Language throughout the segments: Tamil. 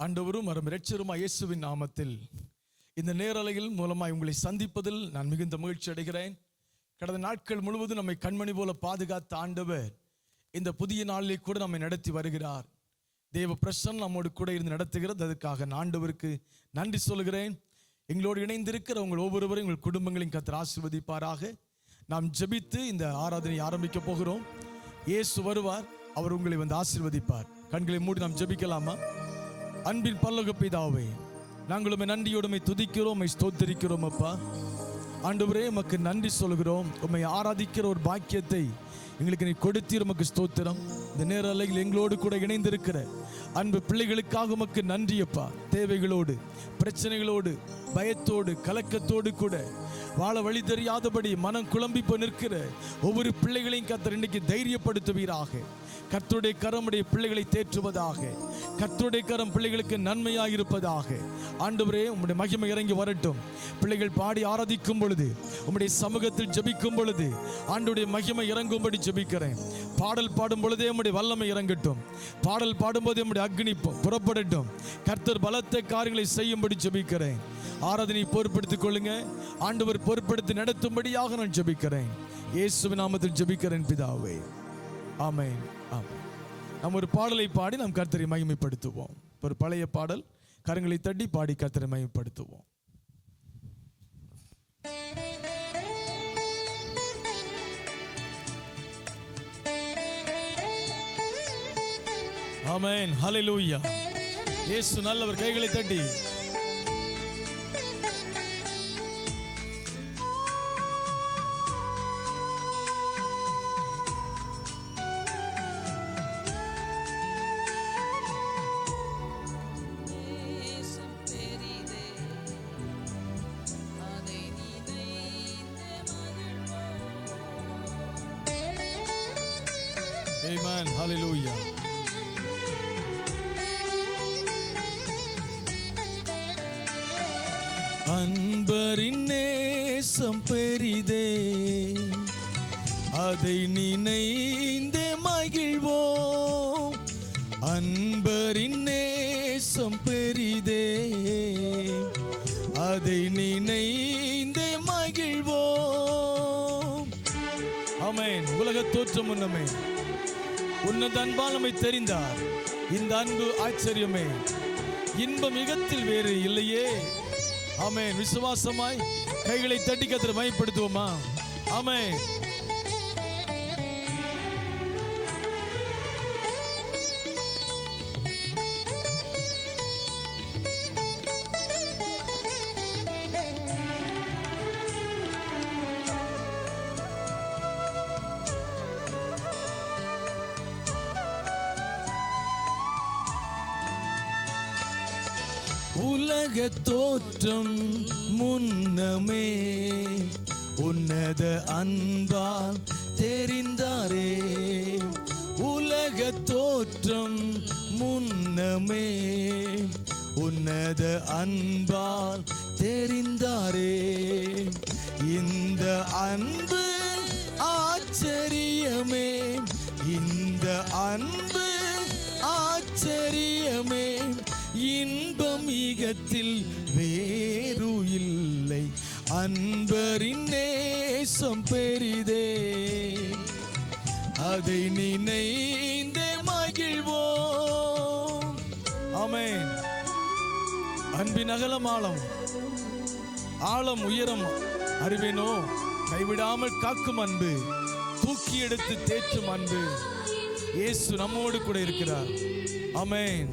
ஆண்டவரும் அரும் இரட்சகருமாகிய இயேசுவின் நாமத்தில் இந்த நேரலையில் மூலமாய் உங்களை சந்திப்பதில் நான் மிகுந்த மகிழ்ச்சி அடைகிறேன். கடந்த நாட்கள் முழுவதும் நம்மை கண்மணி போல பாதுகாத்த ஆண்டவர் இந்த புதிய நாளிலே கூட நம்மை நடத்தி வருகிறார். தேவ பிரசன்னம் நம்மோடு கூட இருந்து நடத்துகிறது. அதுக்காக ஆண்டவருக்கு நன்றி சொல்கிறேன். எங்களோடு இணைந்திருக்கிற உங்கள் ஒவ்வொருவரும் உங்கள் குடும்பங்களையும் கர்த்தர் ஆசீர்வதிப்பாராக. நாம் ஜெபித்து இந்த ஆராதனை ஆரம்பிக்க போகிறோம். இயேசு வருவார், அவர் உங்களை வந்து ஆசீர்வதிப்பார். கண்களை மூடி நாம் ஜெபிக்கலாமா? அன்பின் பரலோக பிதாவே, நாங்கள் உம்மை நன்றியோடு துதிக்கிறோம், உம்மை ஸ்தோத்திரிக்கிறோம். அப்பா ஆண்டவரே, உமக்கு நன்றி சொல்கிறோம். உம்மை ஆராதிக்கிற ஒரு பாக்கியத்தை எங்களுக்கு நீ கொடுத்தீர், உமக்கு ஸ்தோத்திரம். இந்த நேரலையில் எங்களோடு கூட இணைந்திருக்கிற அன்பு பிள்ளைகளுக்காக உமக்கு நன்றி அப்பா. தேவைகளோடு, பிரச்சனைகளோடு, பயத்தோடு, கலக்கத்தோடு கூட வாழ வழி தெரியாதபடி மனம் குழம்பி போய் நிற்கிற ஒவ்வொரு பிள்ளைகளையும் கர்த்தர் இன்னைக்கு தைரியப்படுத்துவீராக. கர்த்தருடைய கரம் உடைய பிள்ளைகளை தேற்றுவதாக. கர்த்தருடைய கரம் பிள்ளைகளுக்கு நன்மையாக இருப்பதாக. ஆண்டவரே, உம்முடைய மகிமை இறங்கி வரட்டும். பிள்ளைகள் பாடி ஆராதிக்கும் பொழுது, உம்முடைய சமூகத்தில் ஜெபிக்கும் பொழுது ஆண்டவருடைய மகிமை இறங்கும்படி ஜெபிக்கிறேன். பாடல் பாடும் பொழுதே உம்முடைய வல்லமை இறங்கட்டும். பாடல் பாடும்போதே உம்முடைய அக்னி புறப்படட்டும். கர்த்தர் பலத்த காரியங்களை செய்யும்படி ஜெபிக்கிறேன். ஆராதனை பொறுப்படுத்திக் கொள்ளுங்க. ஆண்டவர் பொறுப்படுத்தி நடத்தும்படியாக நான் ஜெபிக்கிறேன். இயேசுவின் நாமத்தில் ஜெபிக்கிறேன் பிதாவே, ஆமென். நாம் ஒரு பாடலை பாடி நாம் கர்த்தரை மகிமைப்படுத்துவோம். ஒரு பழைய பாடல், கரங்களை தட்டி பாடி கர்த்தரை மகிமைப்படுத்துவோம். ஆமென், ஹல்லேலூயா. இயேசு நல்லவர். கைகளை தட்டி Amen. Hallelujah. அன்பரின் நேசம் பெரிதே, அதை நினைந்தே மகிழ்வோம். அன்பரின் நேசம் பெரிதே, அதை நினைந்தே மகிழ்வோம். ஆமென். உலக தோற்றம் முன்னமே உன்னத அன்பால் நம்மை தெரிந்தார். இந்த அன்பு ஆச்சரியமே, இன்பம் மிகத்தில் வேறு இல்லையே. ஆமென். விசுவாசமாய் கைகளை தட்டி கர்த்தரை மகிமைப்படுத்துவோமா? ஆமென். உலக தோற்றம் முன்னமே உன்னத அன்பால் தெரிந்தாரே. உலக தோற்றம் முன்னமே உன்னத அன்பால் தெரிந்தாரே. இந்த அன்பு ஆச்சரியமே, இந்த அன்பு ஆச்சரியமே, இன்பம் மிகத்தில் வேறு இல்லை. அன்பரின் நேசம் பெரிதே, அதை நினைந்தே மகிழ்வோம். ஆமென். அன்பின் அகலம் ஆழம், ஆழம் உயரம் அறிவேனோ. கைவிடாமல் காக்கும் அன்பு, தூக்கி எடுத்து தேற்றும் அன்பு. இயேசு நம்மோடு கூட இருக்கிறார். ஆமென்.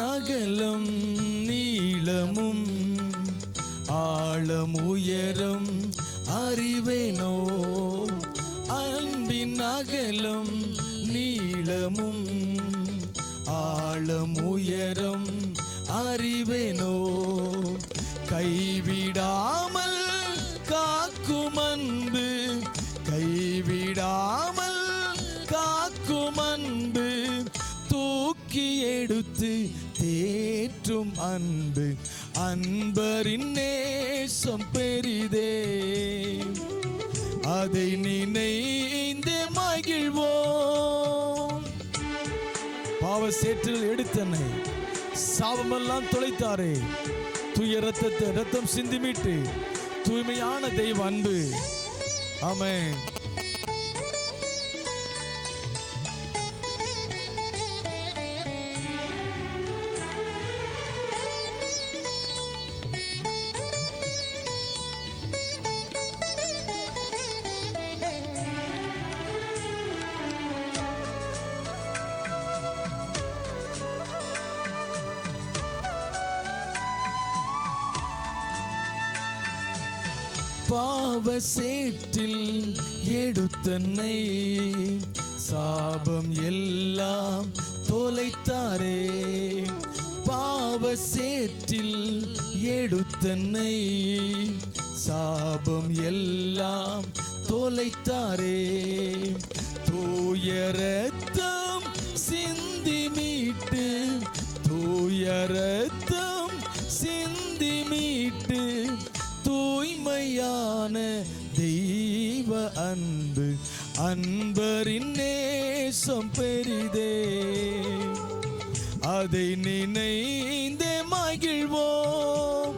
அகலம் நீளமும் ஆழம் உயரம் அறிவேனோ. அன்பின் அகலம் நீளம் ஆழமும் ஆழம் உயரம் அறிவேனோ, கைவிடாமல் காக்கும் அன்பு, கைவிடாமல் காக்கும் அன்பு, தூக்கி எடுத்து தேற்றும் அன்பு, அன்பரின் நேசம் பெரிதே, அதை நினைந்து மகிழ்வோம். பாவ சேற்றில் எடுத்தனை சாபமெல்லாம் தொலைத்தாரே, தூய ரத்தத்தை ரத்தம் சிந்தி மீட்டு தூய்மையான தெய்வ அன்பு. ஆமென். பாவ சேற்றில் எடுத்தனை சாபம் எல்லாம் தொலைத்தாரே, பாவ சேற்றில் எடுத்தனை சாபம் எல்லாம் தொலைத்தாரே, தூய ரத்தம் சிந்தி மீட்டு, தூய ரத்தம் சிந்தி மீட்டு, தூய்மையான தெய்வ அன்பு, அன்பரின் நேசம் பெரிதே, அதை நினைந்து மகிழ்வோம்.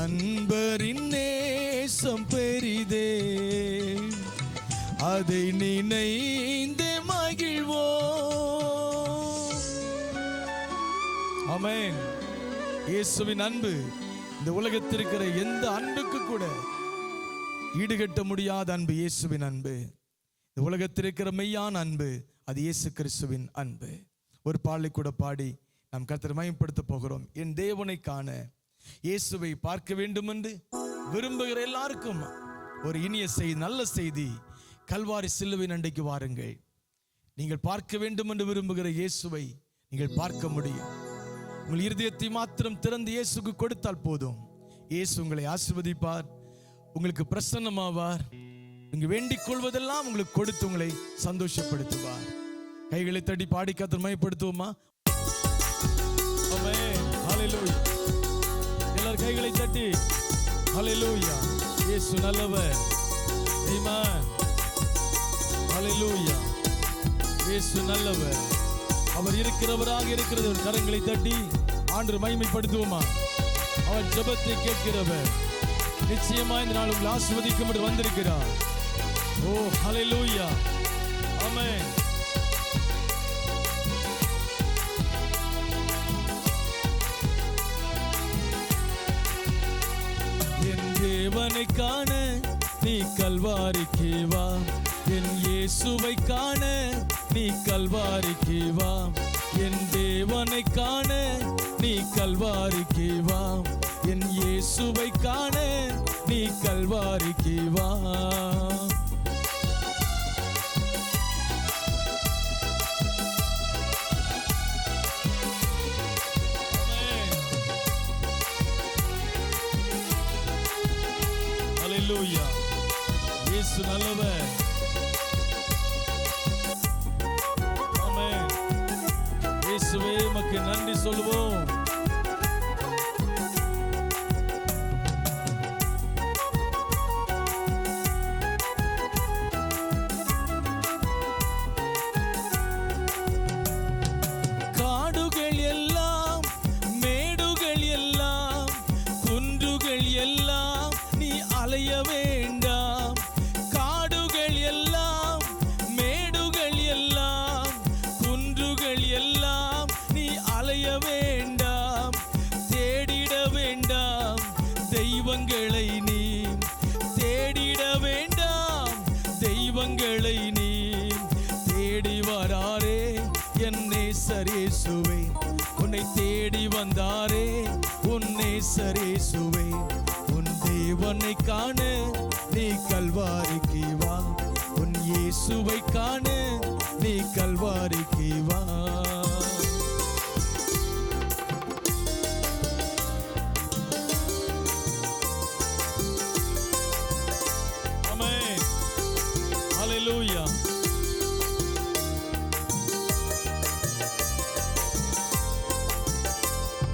அன்பரின் நேசம் பெரிதே, அதை நினைந்து மகிழ்வோம். ஆமென். இயேசுவின் அன்பு இந்த உலகத்தில் இருக்கிற எந்த அன்புக்கு கூட ஈடுகட்ட முடியாத அன்பு இயேசுவின் அன்பு. இந்த உலகத்தில் இருக்கிற மெய்யான அன்பு அது இயேசு கிறிஸ்துவின் அன்பு. ஒரு பாடலை கூட பாடி நாம் கர்த்தரை மகிமைப்படுத்த போகிறோம். என் தேவனை காண இயேசுவை பார்க்க வேண்டும் என்று விரும்புகிற எல்லாருக்கும் ஒரு இனிய செய்தி, நல்ல செய்தி. கல்வாரி சிலுவையின் அண்டைக்கு வாருங்கள். நீங்கள் பார்க்க வேண்டும் என்று விரும்புகிற இயேசுவை நீங்கள் பார்க்க முடியும். உங்கள் இருதயத்தை மாத்திரம் திறந்து இயேசுக்கு கொடுத்தால் போதும். இயேசு உங்களை ஆசீர்வதிப்பார், உங்களுக்கு பிரசன்னமாவார். நீங்க வேண்டிக் கொள்வதெல்லாம் உங்களுக்கு கொடுத்து உங்களை சந்தோஷப்படுத்துவார். கைகளை தட்டி பாடி கர்த்தரை மகிமைப்படுத்துவோமா? ஆமென். ஹல்லேலூயா. எல்லாரும் கைகளை தட்டி ஹல்லேலூயா. இயேசு நல்லவர். ஆமென். ஹல்லேலூயா. இயேசு நல்லவர். அவர் இருக்கிறவராக இருக்கிறது. கரங்களை தட்டி ஆண்டவரை மகிமைப்படுத்துவோமா? அவர் ஜெபத்தை கேட்கிறவர். நிச்சயமா இந்த நாள் உங்களை ஆசீர்வதிக்கும் என்று வந்திருக்கிறார். ஓ ஹல்லேலூயா. ஆமென். என் தேவனை காண நீ கல்வாரிக்கு வா, என் இயேசுவை காண நீ கல்வாரிக்கு வா, என் தேவனை காண நீ கல்வாரிக்கு வா, என் இயேசுவை காண நீ கல்வாரிக்கு வா. ஹல்லேலூயா. இயேசு நல்லவர். ஆமென். இயேசுவே உமக்கு நன்றி சொல்வோம். காடுகள் எல்லாம், மேடுகள் எல்லாம், குன்றுகள் எல்லாம் நீ அலைய வேண்டாம். காடுகள் எல்லாம், மேடுகள் எல்லாம், குன்றுகள் எல்லாம் நீ அலைய வேண்டாம். தேடிட வேண்டாம் தெய்வங்களை நீ, தேடிட வேண்டாம் தெய்வங்களை நீ. தேடி வராரே என் நேசர் இயேசுவே, உன்னை தேடி வந்தாரே உன் நேசர் இயேசுவே. உன் தேவனை காண நீ கல்வாரிக்கு வா, உன் இயேசுவை காண நீ கல்வாரிக்கு வா. ஆமென். ஹல்லேலூயா.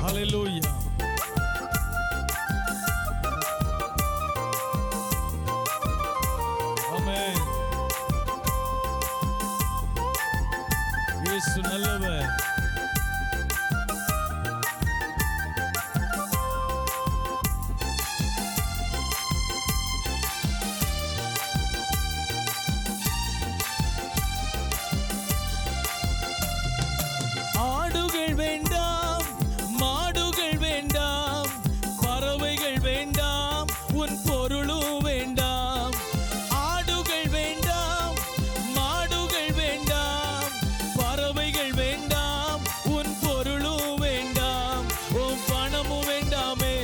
ஹல்லேலூயா. ஆமென். இயேசு நல்லவர். ஆடுகள் வேண்டாம், மாடுகள் வேண்டாம், பறவைகள் வேண்டாம், உன் பொருளும் வேண்டாம். ஆடுகள் வேண்டாம், மாடுகள் வேண்டாம், பறவைகள் வேண்டாம், உன் பொருளும் வேண்டாம். உன் பணமும் வேண்டாமே,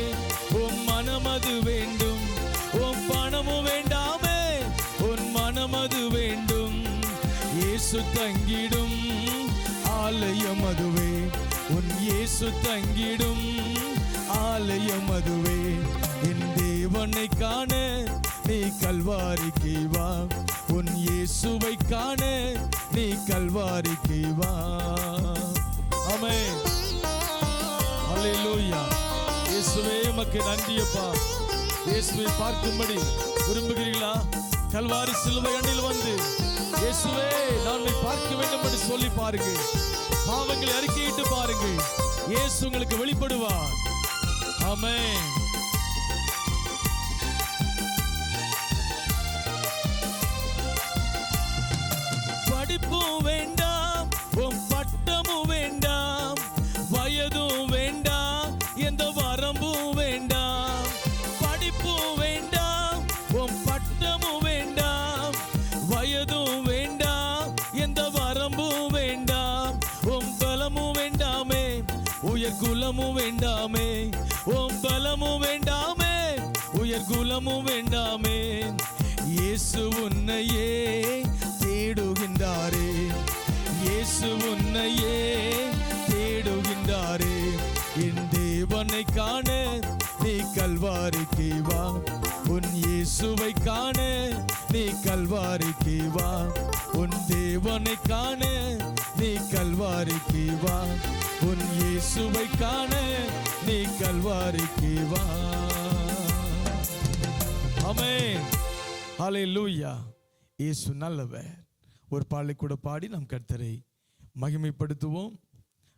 உன் மனமது வேண்டும். உன் பணமும் வேண்டாமே, உன் மனமது வேண்டும். இயேசு தங்கிடும் ஆலயம் அதுவே, உன் இயேசு தங்கிடும் ஆலயம் அதுவே. என் தேவனை காண நீ கல்வாரிக்கு வா, உன் இயேசுவை காண நீ கல்வாரிக்கு வா. ஆமென். ஹல்லேலூயா. இயேசுவே உமக்கு நன்றியப்பா. இயேசுவை பார்க்கும்படி விரும்புகிறீர்களா? கல்வாரி சிலுவை அண்டையில் வந்து இயேசுவே நான் உம்மை பார்க்க வேண்டும் என்று சொல்லி பாருங்கள். பாவங்களை அறிக்கையிட்டு பாருங்கள். இயேசு உங்களுக்கு வெளிப்படுவார். ஆமென். படிப்பும் வேண்டாம், உன் பட்டமும் வேண்டாம், வயதும் வேண்டாம், எந்த வரம்பும் வேண்டாம். படிப்பும் வேண்டாம், உன் பட்டமும் வேண்டாம், வயதும் வேண்டாம், எந்த வரம்பும் வேண்டாம். உன் பலமும் வேண்டாமே, உயர் குலமும் வேண்டாமே, உன் பலமும் வேண்டாமே, உயர் குலமும் வேண்டாமே. இயேசு உன்னையே தேடுகின்றாரே, இயேசு உன்னையே தேடுகின்றாரே. என் தேவனை காண நீ கல்வாரிக்கு வா, உன் இயேசுவை காண நீ கல்வாரிக்கு வா. உன் தேவனை காண நீ கல்வாரிக்கு வா, உன் இயேசுவை காண நீ கல்வாரிக்கு வா. ஆமென். ஹல்லேலூயா. இயேசு நல்லவர். ஒரு பாடலை கூட பாடி நாம் கர்த்தரை மகிமைப்படுத்துவோம்.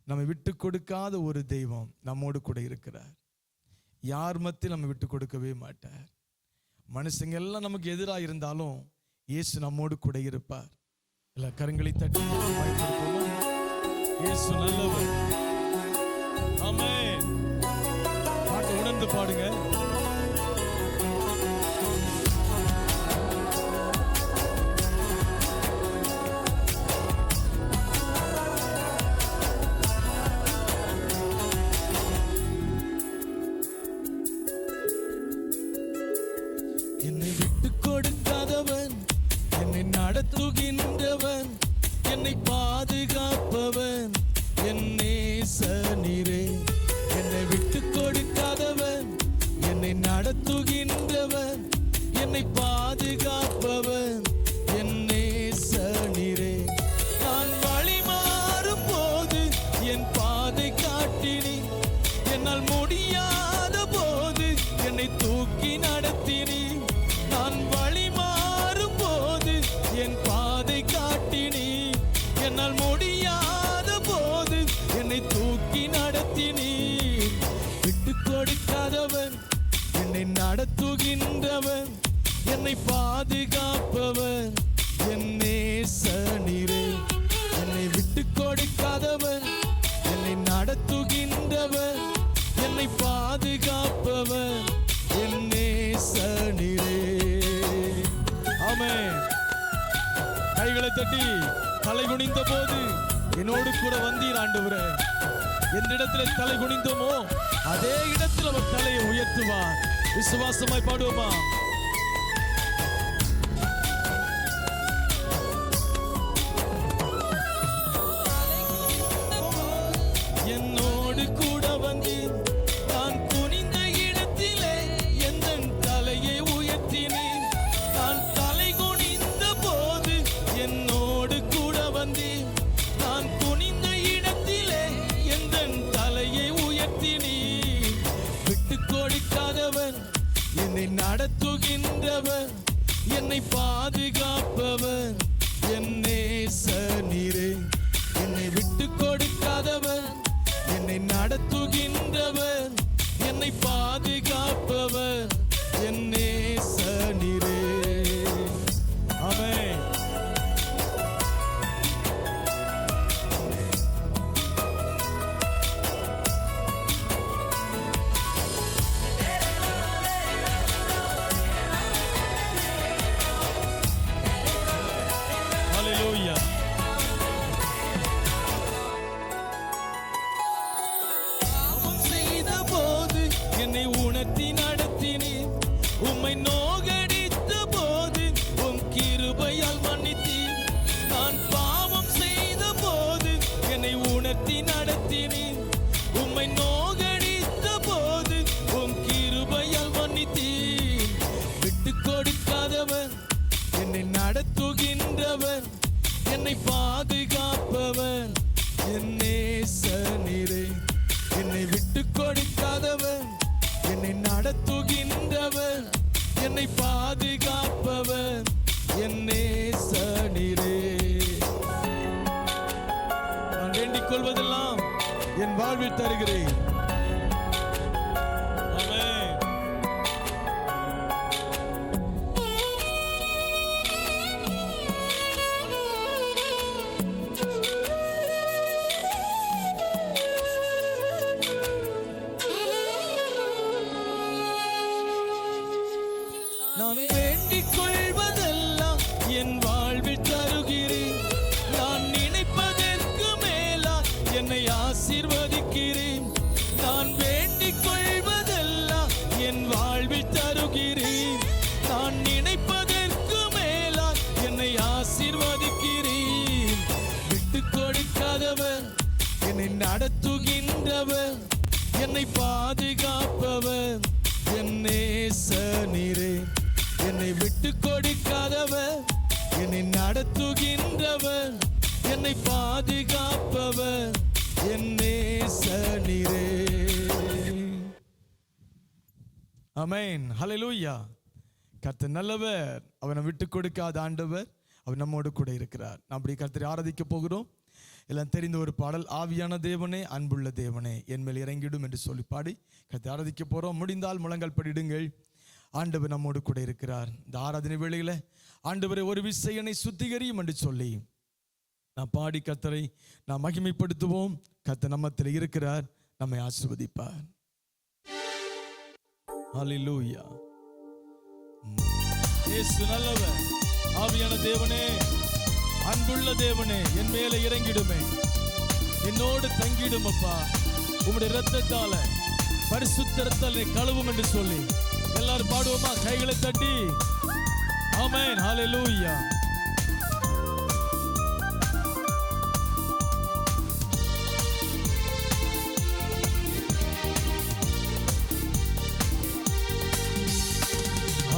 நம்மை விட்டு கொடுக்காத ஒரு தெய்வம் நம்மோடு கூட இருக்கிறார். யார் மத்தியில் நம்ம விட்டு கொடுக்கவே மாட்டார். மனுஷங்க எல்லாம் நமக்கு எதிராக இருந்தாலும் இயேசு நம்மோடு கூட இருப்பார். எல்லா கரங்களை தட்டி பயன்படுத்துவோம். இயேசு நல்லவர். ஆமென். பாட்டை உணர்ந்து பாடுங்க. என்னை விட்டு கொடுக்காதவன், என்னை நடத்துகின்றவன், என்னை பாதுகாப்பவன், என் நேசனீரே. என்னை விட்டு கொடுக்காதவன், என்னை நடத்துகின்றவன், என்னை பாதுகாப்பவன், என் நேசனீரே. நான் வழி மாறும் போது என் பாதை காட்டினி, என்னால் முடியாத போது என்னை தூக்கி நடத்தினி. நான் வழி மாறும் போது என் பாதை காட்டினி, என்னால் முடியாத போது என்னை தூக்கி நடத்தினி. விட்டு கொடுக்காதவன், என்னை நடத்துகின்றவன், என்னை பாதுகாப்பவன், என் நேசனீரே. என்னை விட்டு கொடுக்காதவன், என்னை நடத்துகின்றவன், என்னை பாதுகாப்பவன், என் நேசனீரே. ஆமென். கைகளை தட்டி தலை குனிந்த போது என்னோடு கூட வந்தீர் ஆண்டவரே. எந்த இடத்துல தலை குனிந்தோமோ அதே இடத்தில் அவர் தலையை உயர்த்துவார். விசுவாசமாய் பாடுவோமா? என்னை பாதுகாப்பவர் என் நேசனீரே. என்னை விட்டு கொடுக்காதவர், என்னை நடத்துகின்றவர், என்னை பாதுகாப்பவர் என் நேசனீரே. ஆமென். ஹல்லேலூயா. பாவம் செய்த போது என்னை உணர்த்தி நடத்தினீர், உம்மை நோகடித்த போது உம் கிருபையால் மன்னித்தீர். நான் பாவம் செய்த போது என்னை உணர்த்தி நடத்தினீர், உம்மை நோகடித்த போது உம் கிருபையால் மன்னித்தீர். விட்டு கொடுக்காதவர், என்னை நடத்துகின்றவர், என்னை பாதுகாப்பவர் என் நேசனீரே. என்னை விட்டு கொடுக்காதவர், என்னை நடத்துகின்றவர், என்னை பாதுகாப்பவர் என் நேசனீரே. நான் வேண்டிக் கொள்வதெல்லாம் என் வாழ்வில் தருகிறேன். ஆமென். நான் வேண்டிக் கொள்வதெல்லாம் என் வாழ்வில் தருகிறேன். நான் நினைப்பதற்கு மேலா என்னை ஆசீர்வதிக்கிறேன். நான் வேண்டிக் கொள்வதெல்லாம் என் வாழ்வில் தருகிறேன். நான் நினைப்பதற்கு மேலா என்னை ஆசீர்வதிக்கிறேன். விட்டு கொடுக்காதவர், என்னை நடத்துகின்றவர், என்னை பாதுகாப்பவர் என் நேசனீரே. என்னை விட்டு கொடுக்காதவர், என்னை நடத்துகின்றவர், என்னை பாதுகாப்பவர் என் நேசனீரே. ஆமென். ஹல்லேலூயா. கர்த்தர் நல்லவர், அவனை விட்டு கொடுக்காத ஆண்டவர், அவர் நம்மோடு கூட இருக்கிறார். நாம் அப்படி கர்த்தரை ஆராதிக்க போகிறோம். எல்லாம் தெரிந்த ஒரு பாடல், ஆவியான தேவனே அன்புள்ள தேவனே என் மேல் இறங்கிடும் என்று சொல்லி பாடி கர்த்தரை ஆராதிக்க போறோம். முடிந்தால் முழங்கால் படிடுங்கள். ஆண்டவர் நம்மோடு கூட இருக்கிறார். இந்த ஆராதனை வேளையில ஆண்டவரை ஒரு விசையனை சுத்திகரியும் என்று சொல்லி நான் பாடி கர்த்தரை நாம் மகிமைப்படுத்துவோம். கர்த்தர் நம்மத்தில் இருக்கிறார், நம்மை ஆசீர்வதிப்பார். ஹல்லேலூயா. இயேசு நல்லவர். ஆவியான தேவனே அன்புள்ள தேவனே என் மேலே இறங்கிடுமே, என்னோடு தங்கிடும் அப்பா. உம்முடைய இரத்தத்தால பரிசுத்த இரத்தத்தாலே கழுவும் என்று சொல்லி எல்லாரும் பாடுவோமா? கைகளை தட்டி ஆமென். ஹல்லேலூயா.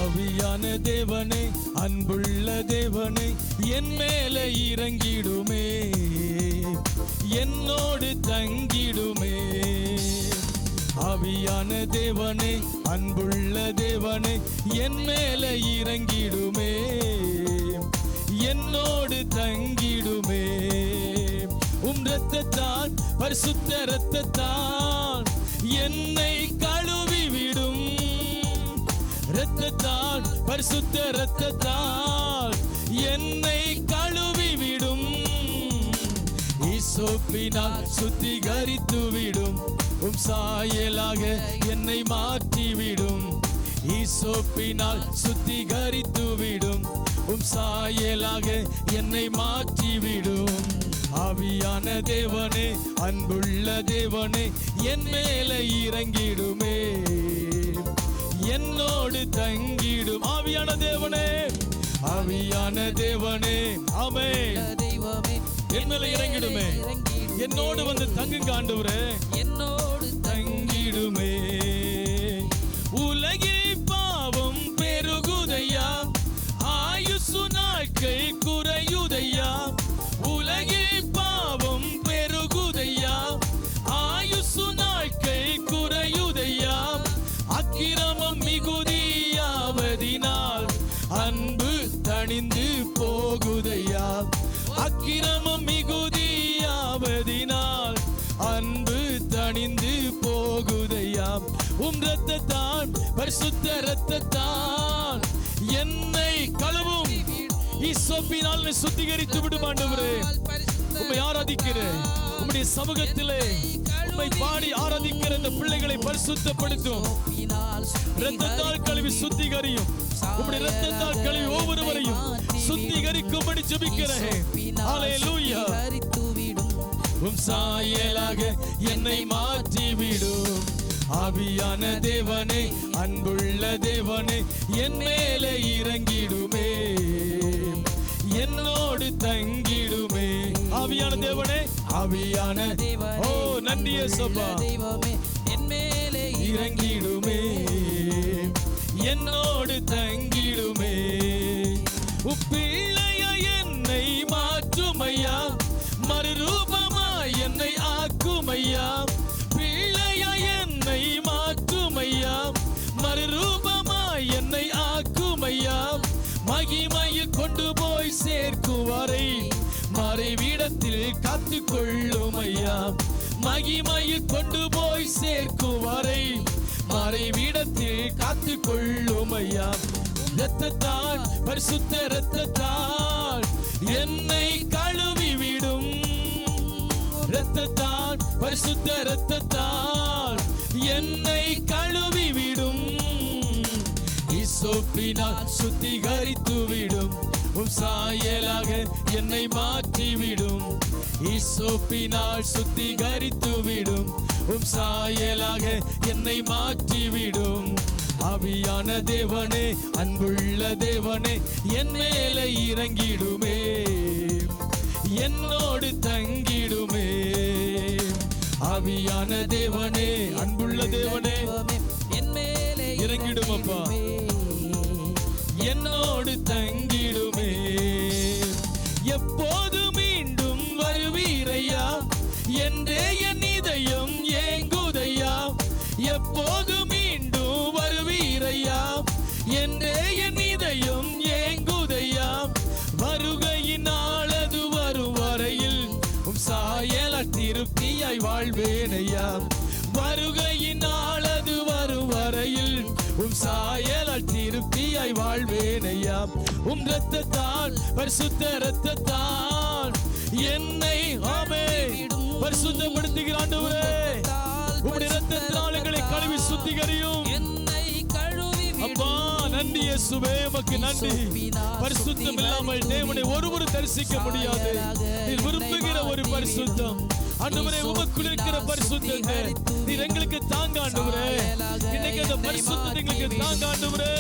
ஆவியான தேவனே அன்புள்ள தேவனே என் மேலே இறங்கிடுமே, என்னோடு தங்கிடுமே. ஆவியான தேவனே அன்புள்ள தேவனே என் மேலே இறங்கிடுமே, என்னோடு தங்கிடுமே. உம் இரத்தத்தால் பரிசுத்த இரத்தத்தால் என்னை கழுவி விடும். இரத்தத்தால் பரிசுத்த இரத்தத்தால் என்னை கழுவி விடும். ஈசோப்பினால் சுத்திகரித்து விடும். உம் சாயலாக என்னை மாற்றிவிடும். ஈசோப்பினால் சுத்திகரித்து விடும். உம் சாயலாக என்னை மாற்றிவிடும். ஆவியான தேவனே அன்புள்ள தேவனே என் மேலே இறங்கிடுமே, என்னோடு தங்கிடும். ஆவியான தேவனே, ஆவியான தேவனே ஆமென். என் மேலே இறங்கிடுமே, என்னோடு வந்து தங்குங்க ஆண்டவரே, என்னோடு தங்கிடுமே. உலகில் பாவம் பெருகுதையா, ஆயுசு நாட்கள் குறையுதையா. உலகில் பாவம் பெருகுதையா, ஆயுசு நாட்கள் குறையுதையா. அக்கிரமம் மிகுதியாவதினால் அன்பு தணிந்து போகுதையா. அக்கிரமம் மிகுதியாவதினால் அன்பு தணிந்து போகுதையா. உம் இரத்தத்தான் பரிசுத்த இரத்தத்தான் என்னை கழுவும். ஈசோப்பினால் சுத்திகரித்து விடும் ஆண்டவரே. உம்மை ஆராதிக்கிறேன். உம்முடைய சமூகத்திலே உம்மை பாடி ஆராதிக்கிற இந்த பிள்ளைகளை பரிசுத்தப்படுத்தும். இரத்தத்தால் கழுவி சுத்திகரியும். உம்முடைய இரத்தத்தால் கழுவி ஒவ்வொருவரையும் சுத்திகரிக்கும்படி ஜெபிக்கிறேன். ஹல்லேலூயா. உம் சாயலாக என்னை மாற்றிவிடும். ஆவியான தேவனே, அன்புள்ள தேவனே, என் மேலே இறங்கிடுமே, என்னோடு தங்கிடுமே. ஆவியான தேவனே, ஆவியான ஓ நன்றி இயேசுவா, என் மேலே இறங்கிடுமே, என்னோடு தங்கிடுமே. உப்பிள்ளையா என்னை மாற்றுமையா, மறுரூபமாய் என்னை ஆக்குமையா. பிள்ளையா என்னை மாற்றுமையா, மறுரூபமாய் என்னை ஆக்குமையா. மகிமையில் கொண்டு போய் சேர்க்குவரை மறைவிடத்தில் காத்து கொள்ளுமையா. மகிமையில் கொண்டு போய் சேர்க்குவரை மறைவிடத்தில் காத்து கொள்ளுமையா. இரத்தத்தால் பரிசுத்த இரத்தத்தால் என்னை கழுவி விடும். இரத்தத்தால் பரிசுத்த இரத்தத்தால் என்னை கழுவி விடும். ஈசோப்பினால் சுத்திகரித்து விடும். உம் சாயலாக என்னை மாற்றிவிடும். ஈசோப்பினால் சுத்திகரித்து விடும். உம் சாயலாக என்னை மாற்றிவிடும். ஆவியான தேவனே, அன்புள்ள தேவனே, என் மேலே இறங்கிடுமே, என்னோடு தங்கிடுமே. ஆவியான தேவனே, அன்புள்ள தேவனே, என் மேலே இறங்கிடும் அப்பா, என்னோடு தங்கிடுமே. எப்போது மீண்டும் வருவீரையா என்றே என் இதயம் ஏங்குதையா. எப்போது மீண்டும் வருவீரையா என்றே என் இதயம் ஏங்குதையா. வருகையினால் அது வரும் வரையில் உம் சாயல திருப்தியாய் வாழ்வேனையா. வருகையினால் அது வரும் வரையில் உம் சாயலால் திருப்தியாய் வாழ்வேனையா. உம் இரத்தத்தால் பரிசுத்த இரத்தத்தால் என்னை பரிசுத்தப்படுத்துகிற ஆண்டவரே, உம்முடைய இரத்தத்தால் எங்களை கழுவி சுத்திகரியும். அப்பா நன்றி இயேசுவே, உமக்கு நன்றி. பரிசுத்தம் இல்லாமல் தேவனை ஒருவரும் தரிசிக்க முடியாது. நீர் விரும்புகிற ஒரு பரிசுத்தம் ஆண்டவரே, உமக்குள் இருக்கிற பரிசுத்தத்தை நீர் எங்களுக்கு தாங்க ஆண்டவரே. இன்னைக்கு அந்த பரிசுத்தத்தை எங்களுக்கு தாங்க ஆண்டவரே.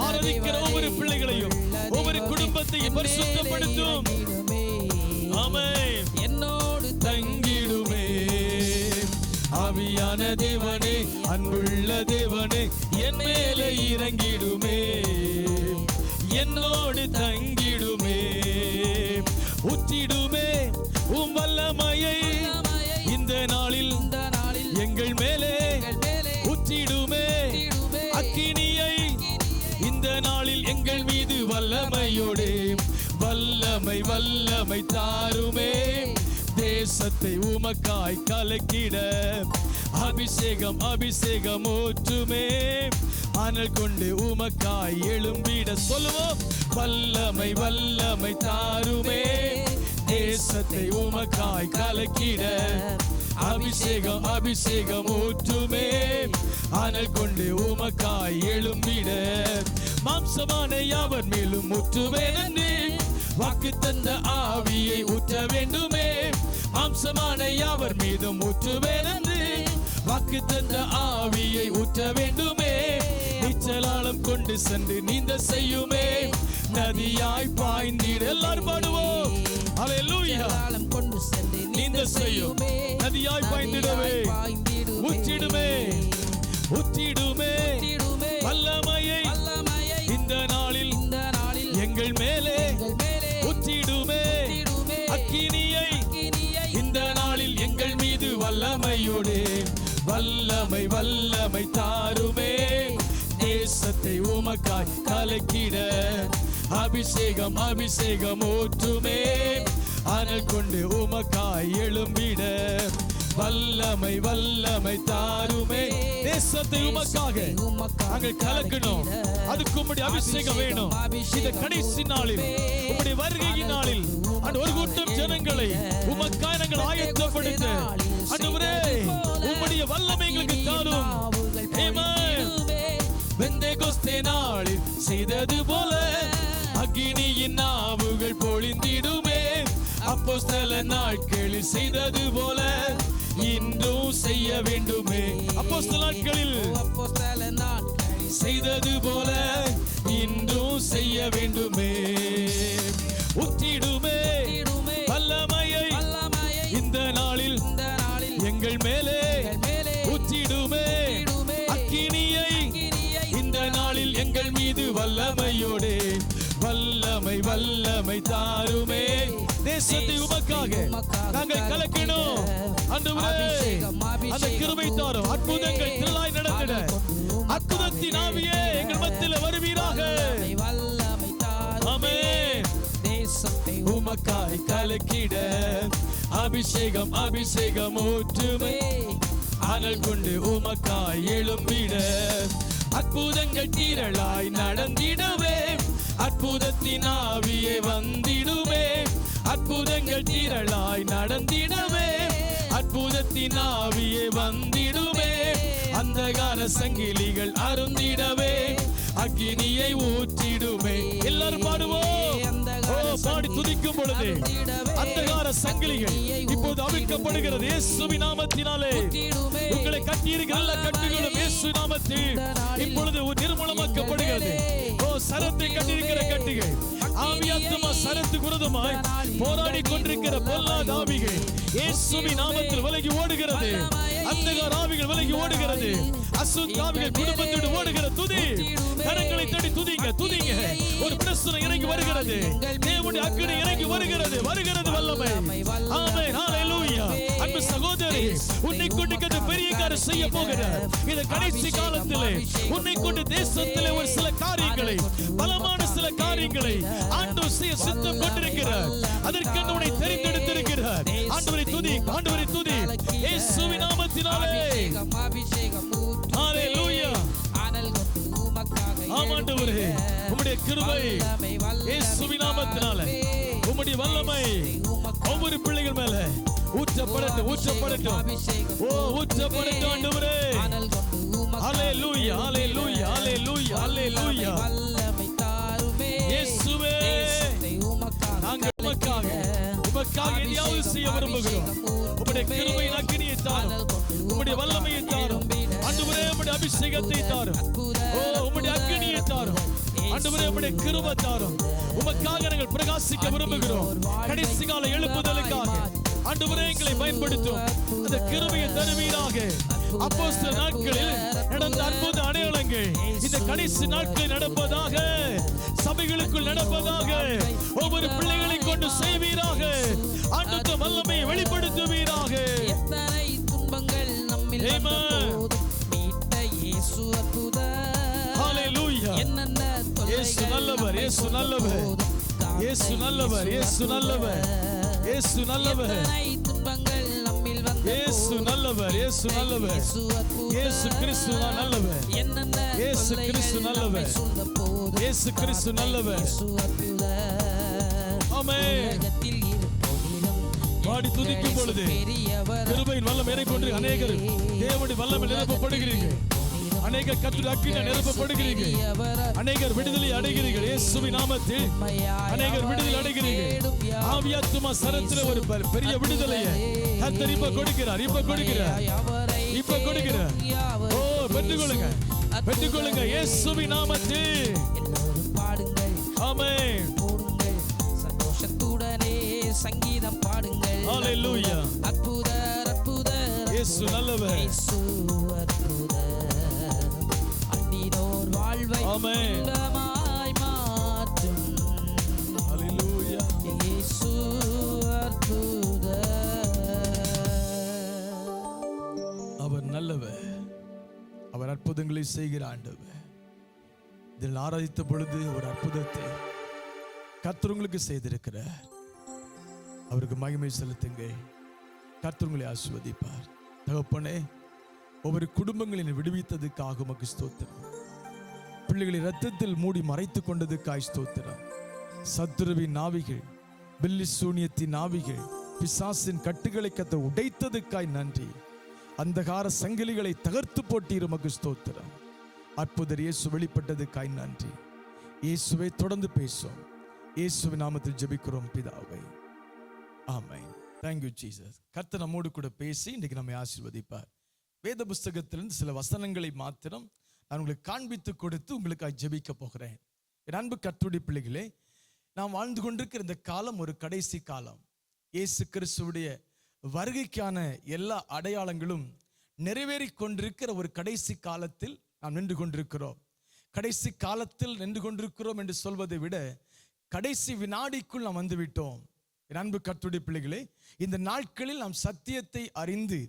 ஆராதிக்கிற ஒவ்வொரு பிள்ளைகளையும் ஒவ்வொரு குடும்பத்தையும் பரிசுத்தப்படுத்தும். ஆமென். என்னோடு தங்கிடுமே. ஆவியான தேவனே, அன்புள்ள தேவனே, என் மேலே இறங்கிடுமே, என்னோடு தங்கிடுமே. ஊற்றிடுமே உம் வல்லமையை இந்த நாளில் எங்கள் மேலே ஊற்றிடுமே. அக்கினியை இந்த நாளில் எங்கள் மீது வல்லமையோடு வல்லமை வல்லமை தாருமே. தேசத்தை உமக்காய் கலக்கிட அபிஷேகம் அபிஷேகம் ஊற்றுமே. அனல் கொண்டு உமக்காய் எழும்பிட சொல்லுவோம். வல்லமை வல்லமை தாருமே. தேசத்தை உமக்காய் கலக்கிட அபிஷேகம் அபிஷேகம் ஊற்றுமே. அனல் கொண்டு உமக்காய் எழும்பிட மாம்சமான யாவர் மேலும் ஊற்றுவேன் என்று வாக்கு தந்த ஆவியை ஊற்ற வேண்டுமே. மாம்சமான யாவர் மீதும் ஊற்றுவேன் என்று வாக்கு தந்த ஆவியை ஊற்ற வேண்டுமே. நீச்சலாலம் கொண்டு சென்று நீந்த செய்யுமே. நதியாய் பாய்ந்திட எல்லாரும் பாடுவோம். ஹல்லேலூயா. கொண்டு சென்று நீந்த செய்யும். நதியாய் பாய்ந்திடவே ஊற்றிடுமே ஊற்றிடுமே வல்லமையை இந்த நாளில் எங்கள் மேலே ஊற்றிடுமே. அக்கினியை இந்த நாளில் எங்கள் மீது வல்லமையோடு வல்லமை வல்லமை தாருமே. தேசத்தை உமக்காய் கலக்கிட அபிஷேகம் அபிஷேகம் ஊற்றுமே, அனல் கொண்டு உமக்காய் எழும்பிட வல்லமை வல்லமை தாருமே. தேசத்தை உமக்காக நாங்கள் கலக்கணும், அதுக்கு உம்முடைய அபிஷேகம் வேணும். இந்த கடைசி நாளில் உம்முடைய வருகையின் நாளில் அந்த ஒரு கூட்டம் ஜனங்களை உமக்காய் நாங்கள் ஆயத்தப்படுத்த ஆண்டவரே உம்முடைய வல்லமை எங்களுக்கு தாரும். ஆமென். பெந்தேகோஸ்தே நாளில் செய்தது போல அக்கினியின் நாவுகள் பொழிந்திடுமே, அப்போஸ்தல நாட்களில் செய்தது போல இன்றும் செய்ய வேண்டுமே. அப்போஸ்தல நாட்களில் செய்தது போல இன்றும் செய்ய வேண்டுமே. ஊற்றிடுமே வல்லமையை இந்த நாளில் எங்கள் மேலே, ஊற்றிடுமே அக்கினியை இந்த நாளில் எங்கள் மீது வல்லமையோடு. வல்லமை வல்லமை தாருமே. தேசத்தை உமக்காக நாங்கள் கலக்கணும் ஆண்டவரே, அந்த கிருபை தாரும். அற்புதங்கள் திரளாய் நடந்திட அற்புதத்தின் ஆவியே எங்கள் மத்தியில் வருவீராக. ஆமென். தேசத்தை உமக்காய் கலக்கிட அபிஷேகம் அபிஷேகம் ஊற்றுமே, அனல் கொண்டு உமக்காய் எழும்பிட அற்புதங்கள் திரளாய் நடந்திடவே, அற்புதத்தின் ஆவியே வந்திடுமே, அற்புதங்கள் திரளாய் நடந்திடவே, அற்புதத்தின் ஆவியே வந்திடுமே, அந்தகார சங்கிலிகள் அருந்திடவே அக்கினியை ஊற்றிடுமே. எல்லாரும் பாடுவோம். பாடி துதிக்கும் பொழுது அந்தகார சங்கிலிகள் இப்போது அவிழ்க்கப்படுகிறது இயேசுவின் நாமத்தினாலே. உங்களை கட்டியிருக்கிற எல்லா கட்டுகளும் இயேசு நாமத்தில் இப்பொழுது நிர்மூலமாக்கப்படுகிறது. சரத்தை கட்டியிருக்கிற கட்டுகள் ஆவியாத்மா சரத்து விரோதமாய் போராடி கொண்டிருக்கிற பொல்லாத ஆவிகள் இயேசுவின் நாமத்தில் விலகி ஓடுகிறது. அந்தகார ஆவிகள் விலகி ஓடுகிறது. அசுத்த ஆவிகள் குடும்பத்தோடு ஓடுகிற துதி. கரங்களை தட்டி துதிங்க துதிங்க. ஒரு பிரசன்னம் இறங்கி வருகிறது. தேவனுடைய அக்கினி இறங்கி வருகிறது. வருகிறது வல்லமை. ஆமென். ஹalleluya. அன்பு சகோதரி, உன்னை கொண்டு கத்த பெரிய காரியம் செய்ய போகிறார். இந்த கடைசி காலத்திலே உன்னை கொண்டு தேசத்திலே ஒரு சில காரியங்களை, பலமான சில காரியங்களை ஆண்டவர் செய்ய சித்தம் கொண்டிருக்கிறார். அதற்கு உன்னை தெரிந்தெடுத்திருக்கிறார். ஆண்டவரை துதி, ஆண்டவரை துதி. இயேசுவின் நாமத்தினாலே. ஹalleluya. ஆமாண்டவரே, உம்முடைய கிருபை இயேசுவின் நாமத்தினாலே, உம்முடைய வல்லமை ஒவ்வொரு பிள்ளைகள் மேல ஊற்றப்படட்டும் ஊற்றப்படட்டும். ஊற்றப்படட்டும் ஆண்டவரே. ஹalleluya ஹalleluya ஹalleluya ஹalleluya. இயேசுவே, நாங்கள் உமக்காக எதையாவது செய்ய விரும்புகிறோம். உம்முடைய கிருபையின் அக்கினியை தாரும், உம்முடைய வல்லமையை தாரும் ஆண்டவரே, உம்முடைய அபிஷேகத்தை தாரும், உம்முடைய அக்கினியை தாரும் ஆண்டவரே, உம்முடைய கிருபை தாரும். உமக்காக நாங்கள் பிரகாசிக்க விரும்புகிறோம். கடைசி கால எழுப்புதலுக்காக ஆண்டவரே எங்களை பயன்படுத்தும். அந்த கிருபையை தருவீராக. அப்போஸ்தல நாட்களில் நடந்த அற்புத அடையாளங்கள் இந்த கடைசி நாட்களில் நடப்பதாக, சபைகளுக்குள் நடப்பதாக, ஒவ்வொரு பிள்ளைகளை கொண்டு செய்வீராக. ஆண்டவருடைய வல்லமையை வெளிப்படுத்துவீராக. எத்தனை துன்பங்கள் நம்மில் வந்தபோதும் மீட்ட இயேசு அற்புதர். ஹalleluya. இயேசு நல்லவர், இயேசு நல்லவர், இயேசு நல்லவர், இயேசு நல்லவர், இயேசு நல்லவர். இயேசு நல்லவர், இயேசு நல்லவர், இயேசு கிறிஸ்து நல்லவர், இயேசு கிறிஸ்து நல்லவர், இயேசு கிறிஸ்து நல்லவர். ஆமென். பாடி துதிக்கும் பொழுது கிருபையின் வல்லமை இறங்கி அநேகர் தேவனுடைய வல்லமை நிரப்பப்படுகிறீர்கள். அநேகர் கர்த்தருடைய அக்கினியால் நிரப்பப்படுகிறீர்கள். அநேகர் விடுதலை அடைகிறீர்கள் இயேசுவின் நாமத்தில். அநேகர் விடுதலை அடைகிறீர்கள். ஆவியாத்மா சரத்திலே ஒரு பெரிய விடுதலையை கர்த்தர் இப்ப கொடுக்கிறார். இப்ப கொடுக்கிறார். இப்ப கொடுக்கிறார். பெற்றுக்கொள்ளுங்க, பெற்றுக்கொள்ளுங்க இயேசுவின் நாமத்தில். ஆமென். சந்தோஷத்துடனே சங்கீதம் பாடுங்கள். ஹalleluya. அற்புதர் அற்புதர். இயேசு நல்லவர். இயேசு அற்புதர். அன்பினோர் வாழ்வை இன்பமாய் மாற்றும். ஹalleluya. இயேசு அற்புதர். அவர் நல்லவர். அவர் அற்புதங்களை செய்கிற ஆண்டவர். இதில் ஆராதித்த பொழுது ஒரு அற்புதத்தை கர்த்தர் உங்களுக்கு செய்திருக்கிறார். அவருக்கு மகிமை செலுத்துங்க. கர்த்தர் உங்களை ஆசீர்வதிப்பார். தகப்பனே, ஒவ்வொரு குடும்பங்களின் விடுவித்ததுக்காக உமக்கு ஸ்தோத்திரம். பிள்ளைகளை இரத்தத்தில் மூடி மறைத்துக் கொண்டதுக்காய் ஸ்தோத்திரம். சத்துருவின் நாவிகள், பில்லி சூனியத்தின் நாவிகள், பிசாசின் கட்டுகளை கத்த உடைத்ததுக்காய் நன்றி. அந்தகார சங்கிலிகளை தகர்த்து போட்டீர், உமக்கு ஸ்தோத்திரம். அற்புதர் இயேசு வெளிப்பட்டதுக்காய் நன்றி. இயேசுவை தொடர்ந்து பேசும். இயேசுவின் நாமத்தில் ஜெபிக்கிறோம் பிதாவே, ஆமென். Thank you Jesus. கர்த்தர் நம்மோடு கூட பேசி இன்றைக்கு நம்மை ஆசீர்வதிப்பார். வேத புஸ்தகத்திலிருந்து சில வசனங்களை மாத்திரம் நான் உங்களுக்கு காண்பித்து கொடுத்து உங்களுக்காக ஜெபிக்க போகிறேன். என் அன்பு கர்த்தருடைய பிள்ளைகளே, நாம் வாழ்ந்து கொண்டிருக்கிற இந்த காலம் ஒரு கடைசி காலம். இயேசு கிறிஸ்துவுடைய வருகைக்கான எல்லா அடையாளங்களும் நிறைவேறி கொண்டிருக்கிற ஒரு கடைசி காலத்தில் நாம் நின்று கொண்டிருக்கிறோம். கடைசி காலத்தில் நின்று கொண்டிருக்கிறோம் என்று சொல்வதை விட கடைசி வினாடிக்குள் நாம் வந்துவிட்டோம். என் அன்பு கர்த்தருடைய பிள்ளைகளே, இந்த நாட்களில் நாம் சத்தியத்தை அறிந்து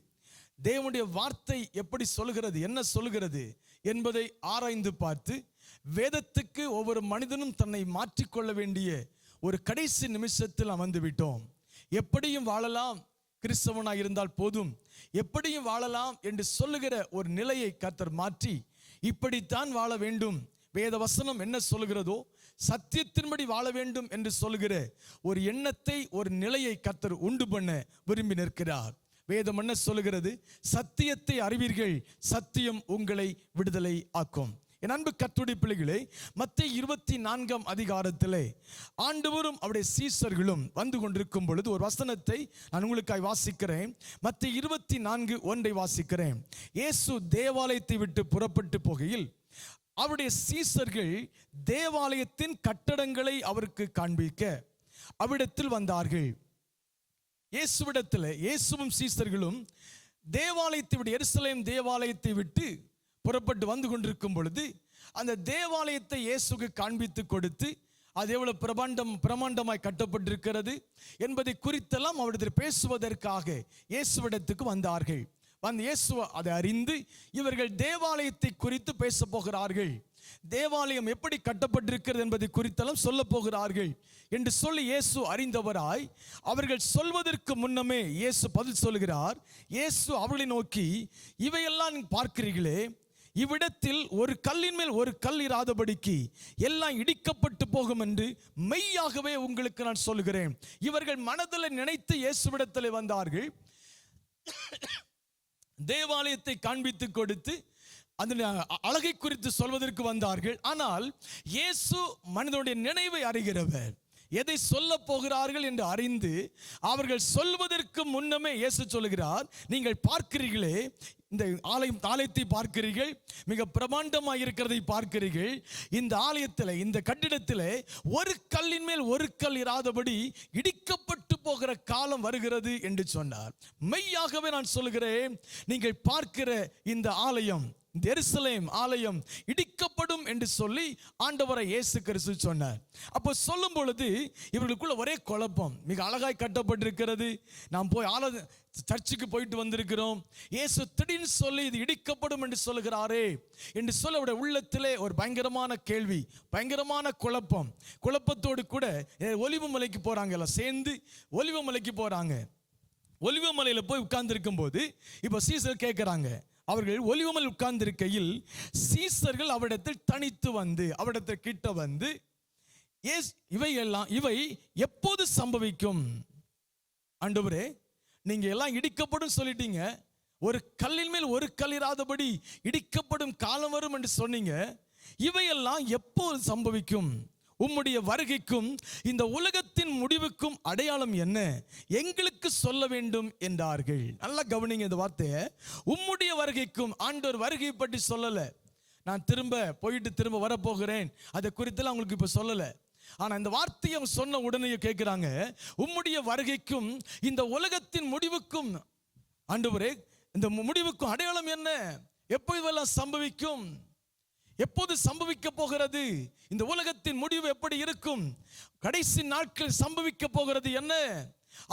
தேவனுடைய வார்த்தை எப்படி சொல்கிறது, என்ன சொல்கிறது என்பதை ஆராய்ந்து பார்த்து வேதத்துக்கு ஒவ்வொரு மனிதனும் தன்னை மாற்றிக்கொள்ள வேண்டிய ஒரு கடைசி நிமிஷத்தில் நாம் வந்துவிட்டோம். எப்படியும் வாழலாம், கிறிஸ்தவனாக இருந்தால் போதும், எப்படியும் வாழலாம் என்று சொல்லுகிற ஒரு நிலையை கர்த்தர் மாற்றி இப்படித்தான் வாழ வேண்டும், வேத வசனம் என்ன சொல்கிறதோ சத்தியத்தின்படி வாழ வேண்டும் என்று சொல்லுகிற ஒரு எண்ணத்தை, ஒரு நிலையை கர்த்தர் உண்டு பண்ண விரும்பி நிற்கிறார். வேதம் என்ன சொல்லுகிறது? சத்தியத்தை அறிவீர்கள், சத்தியம் உங்களை விடுதலை ஆக்கும். என் அன்பு கர்த்தருடைய பிள்ளைகளே, மத்தேயு 24 அதிகாரத்திலே ஆண்டவரும் அவருடைய சீஷர்களும் வந்து கொண்டிருக்கும் பொழுது ஒரு வசனத்தை நான் உங்களுக்காய் வாசிக்கிறேன். மத்தேயு 24:1 வாசிக்கிறேன். இயேசு தேவாலயத்தை விட்டு புறப்பட்டு போகையில் அவருடைய சீஷர்கள் தேவாலயத்தின் கட்டடங்களை அவருக்கு காண்பிக்க அவ்விடத்தில் வந்தார்கள். இயேசுவும் சீஷர்களும் தேவாலயத்தை விட்டு, எருசலேம் தேவாலயத்தை விட்டு புறப்பட்டு வந்து கொண்டிருக்கும் பொழுது அந்த தேவாலயத்தை இயேசுக்கு காண்பித்து கொடுத்து அது எவ்வளவு பிரமாண்டமாய் கட்டப்பட்டிருக்கிறது என்பதை குறித்தெல்லாம் அவரிடத்தில் பேசுவதற்காக இயேசுவிடத்துக்கு வந்தார்கள். வந்து இயேசு அதை அறிந்து இவர்கள் தேவாலயத்தை குறித்து பேச போகிறார்கள், தேவாலயம் எப்படி கட்டப்பட்டிருக்கிறது என்பதை குறித்தெல்லாம் சொல்ல போகிறார்கள் என்று சொல்லி இயேசு அறிந்தவராய் அவர்கள் சொல்வதற்கு முன்னமே இயேசு பதில் சொல்கிறார். இயேசு அவர்களை நோக்கி, இவையெல்லாம் பார்க்கிறீர்களே, இவ்விடத்தில் ஒரு கல்லின் மேல் ஒரு கல் இராதபடிக்கு எல்லாம் இடிக்கப்பட்டு போகும் என்று மெய்யாகவே உங்களுக்கு நான் சொல்கிறேன். இவர்கள் மனதில் நினைத்து இயேசுவிடத்தில் வந்தார்கள். தேவாலயத்தை காண்பித்து கொடுத்து அந்த அழகை குறித்து சொல்வதற்கு வந்தார்கள். ஆனால் இயேசு மனிதனுடைய நினைவை அறிகிறவர். எதை சொல்ல போகிறார்கள் என்று அறிந்து அவர்கள் சொல்வதற்கு முன்னமே இயேசு சொல்கிறார், நீங்கள் பார்க்கிறீர்களே, இந்த ஆலயத்தை பார்க்கிறீர்கள், மிக பிரமாண்டமாக இருக்கிறதை பார்க்கிறீர்கள். இந்த ஆலயத்தில், இந்த கட்டிடத்தில் ஒரு கல்லின் மேல் ஒரு கல் இராதபடி இடிக்கப்பட்டு போகிற காலம் வருகிறது என்று சொன்னார். மெய்யாகவே நான் சொல்கிறேன், நீங்கள் பார்க்கிற இந்த ஆலயம், இந்த எருசலேம் ஆலயம் இடிக்கப்படும் என்று சொல்லி ஆண்டவரை இயேசு கிறிஸ்து சொன்னார். அப்போ சொல்லும் பொழுது இவர்களுக்குள்ள ஒரே குழப்பம். மிக அழகாய் கட்டப்பட்டிருக்கிறது, நாம் போய் சர்ச்சுக்கு போயிட்டு வந்திருக்கிறோம், இயேசு திடீர்னு சொல்லி இது இடிக்கப்படும் என்று சொல்லுகிறாரே என்று சொல்ல அவருடைய உள்ளத்திலே ஒரு பயங்கரமான கேள்வி, பயங்கரமான குழப்பத்தோடு கூட ஒலிவ மலைக்கு போறாங்க, எல்லாம் சேர்ந்து ஒலிவ மலைக்கு போறாங்க. ஒலிவ மலையில போய் உட்கார்ந்து இருக்கும் போது இப்ப சீசர் கேட்கிறாங்க. அவர்கள் ஒலிவமல் உட்கார்ந்திருக்கையில் சீசர்கள் அவரிடத்தில் தனித்து வந்து அவரிடத்தில் கிட்ட வந்து, இவை எப்போது சம்பவிக்கும் ஆண்டவரே? நீங்க எல்லாம் இடிக்கப்படும் சொல்லிட்டீங்க, ஒரு கல்லின் மேல் ஒரு கல் இராதபடி இடிக்கப்படும் காலம் வரும் என்று சொன்னீங்க, இவையெல்லாம் எப்போது சம்பவிக்கும்? உம்முடைய வருகைக்கும் இந்த உலகத்தின் முடிவுக்கும் அடையாளம் என்ன? எங்களுக்கு சொல்ல வேண்டும் என்றார்கள். நல்லா கவனிங்க இந்த வார்த்தையை. உம்முடைய வருகைக்கும், ஆண்டவர் வருகை பற்றி சொல்லல, நான் போயிட்டு திரும்ப வரப்போகிறேன், அதை குறித்தெல்லாம் அவங்களுக்கு இப்ப சொல்லல. ஆனா இந்த வார்த்தையை சொன்ன உடனே கேட்கிறாங்க, உம்முடைய வருகைக்கும் இந்த உலகத்தின் முடிவுக்கும் ஆண்டவரே, இந்த முடிவுக்கும் அடையாளம் என்ன? எப்போதெல்லாம் சம்பவிக்கும்? எப்போது சம்பவிக்க போகிறது? இந்த உலகத்தின் முடிவு எப்படி இருக்கும்? கடைசி நாட்கள் சம்பவிக்க போகிறது என்ன?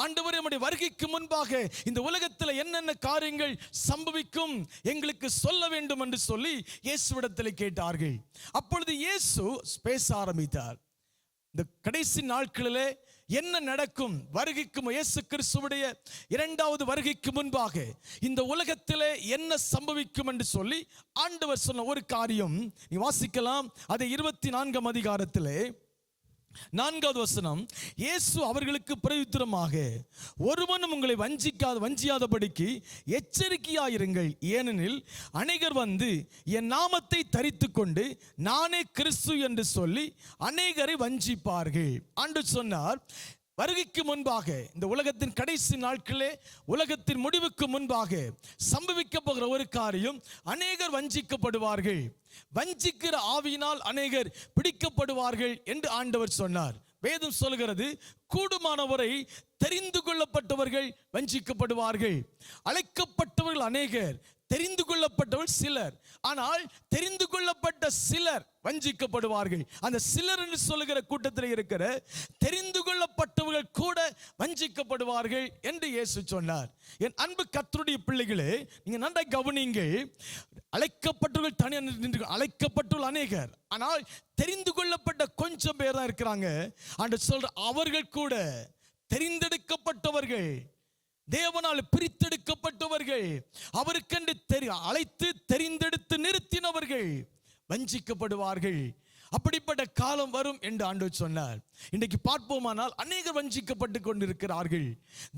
ஆண்டவரே, நம்முடைய வருகைக்கு முன்பாக இந்த உலகத்தில் என்னென்ன காரியங்கள் சம்பவிக்கும் எங்களுக்கு சொல்ல வேண்டும் என்று சொல்லி இயேசுவிடத்தில் கேட்டார்கள். அப்பொழுது இயேசு பேச ஆரம்பித்தார். இந்த கடைசி நாட்களிலே என்ன நடக்கும், வருகைக்கு இயேசு கிறிஸ்துவுடைய இரண்டாவது வருகைக்கு முன்பாக இந்த உலகத்திலே என்ன சம்பவிக்கும் என்று சொல்லி ஆண்டவர் சொன்ன ஒரு காரியம் நீ வாசிக்கலாம். அதை 24ஆம் அதிகாரத்திலே 4வது வசனம். இயேசு அவர்களுக்கு பிரயுத்தரமாக, ஒருவனும் உங்களை வஞ்சியாதபடிக்கு எச்சரிக்கையாயிருங்கள். ஏனெனில் அநேகர் வந்து என் நாமத்தை தரித்துக் கொண்டு நானே கிறிஸ்து என்று சொல்லி அநேகரை வஞ்சிப்பார்கள். ஆண்டவர் சொன்னார், வருகைக்கு முன்பாக, இந்த உலகத்தின் கடைசி நாட்களே, உலகத்தின் முடிவுக்கு முன்பாக சம்பவிக்க போகிற ஒரு காரியம், அநேகர் வஞ்சிக்கப்படுவார்கள். வஞ்சிக்கிற ஆவியினால் அநேகர் பிடிக்கப்படுவார்கள் என்று ஆண்டவர் சொன்னார். வேதம் சொல்கிறது, கூடுமானவரை தெரிந்து கொள்ளப்பட்டவர்கள் வஞ்சிக்கப்படுவார்கள். அழைக்கப்பட்டவர்கள் அநேகர், தெரிந்து கொள்ளப்பட்டவர்கள் சிலர். ஆனால் தெரிந்து கொள்ளப்பட்ட சிலர் வஞ்சிக்கப்படுவார்கள். அந்த சிலர் என்று சொல்லுகிற கூட்டத்தில் இருக்கிற தெரிந்து கொள்ளப்பட்டவர்கள் கூட வஞ்சிக்கப்படுவார்கள் என்று இயேசு சொன்னார். என் அன்பு கர்த்தருடைய பிள்ளைகளே, நீங்க நன்றாக கவனிங்கள். அழைக்கப்பட்டவர்கள் தனியாக நின்று, அழைக்கப்பட்டவர்கள் அநேகர், ஆனால் தெரிந்து கொள்ளப்பட்ட கொஞ்சம் பேர் தான் இருக்கிறாங்க. ஆண்டவர் சொல்ற, அவர்கள் கூட தெரிந்தெடுக்கப்பட்டவர்கள், தேவனால் பிரித்தெடுக்கப்பட்டவர்கள், அவருக்கென்று அழைத்து தெரிந்தெடுத்து நிறுத்தினவர்கள் வஞ்சிக்கப்படுவார்கள். அப்படிப்பட்ட காலம் வரும் என்று ஆண்டவர் சொன்னார். இன்றைக்கு பார்ப்போமானால் அநேகர் வஞ்சிக்கப்பட்டு கொண்டிருக்கிறார்கள்.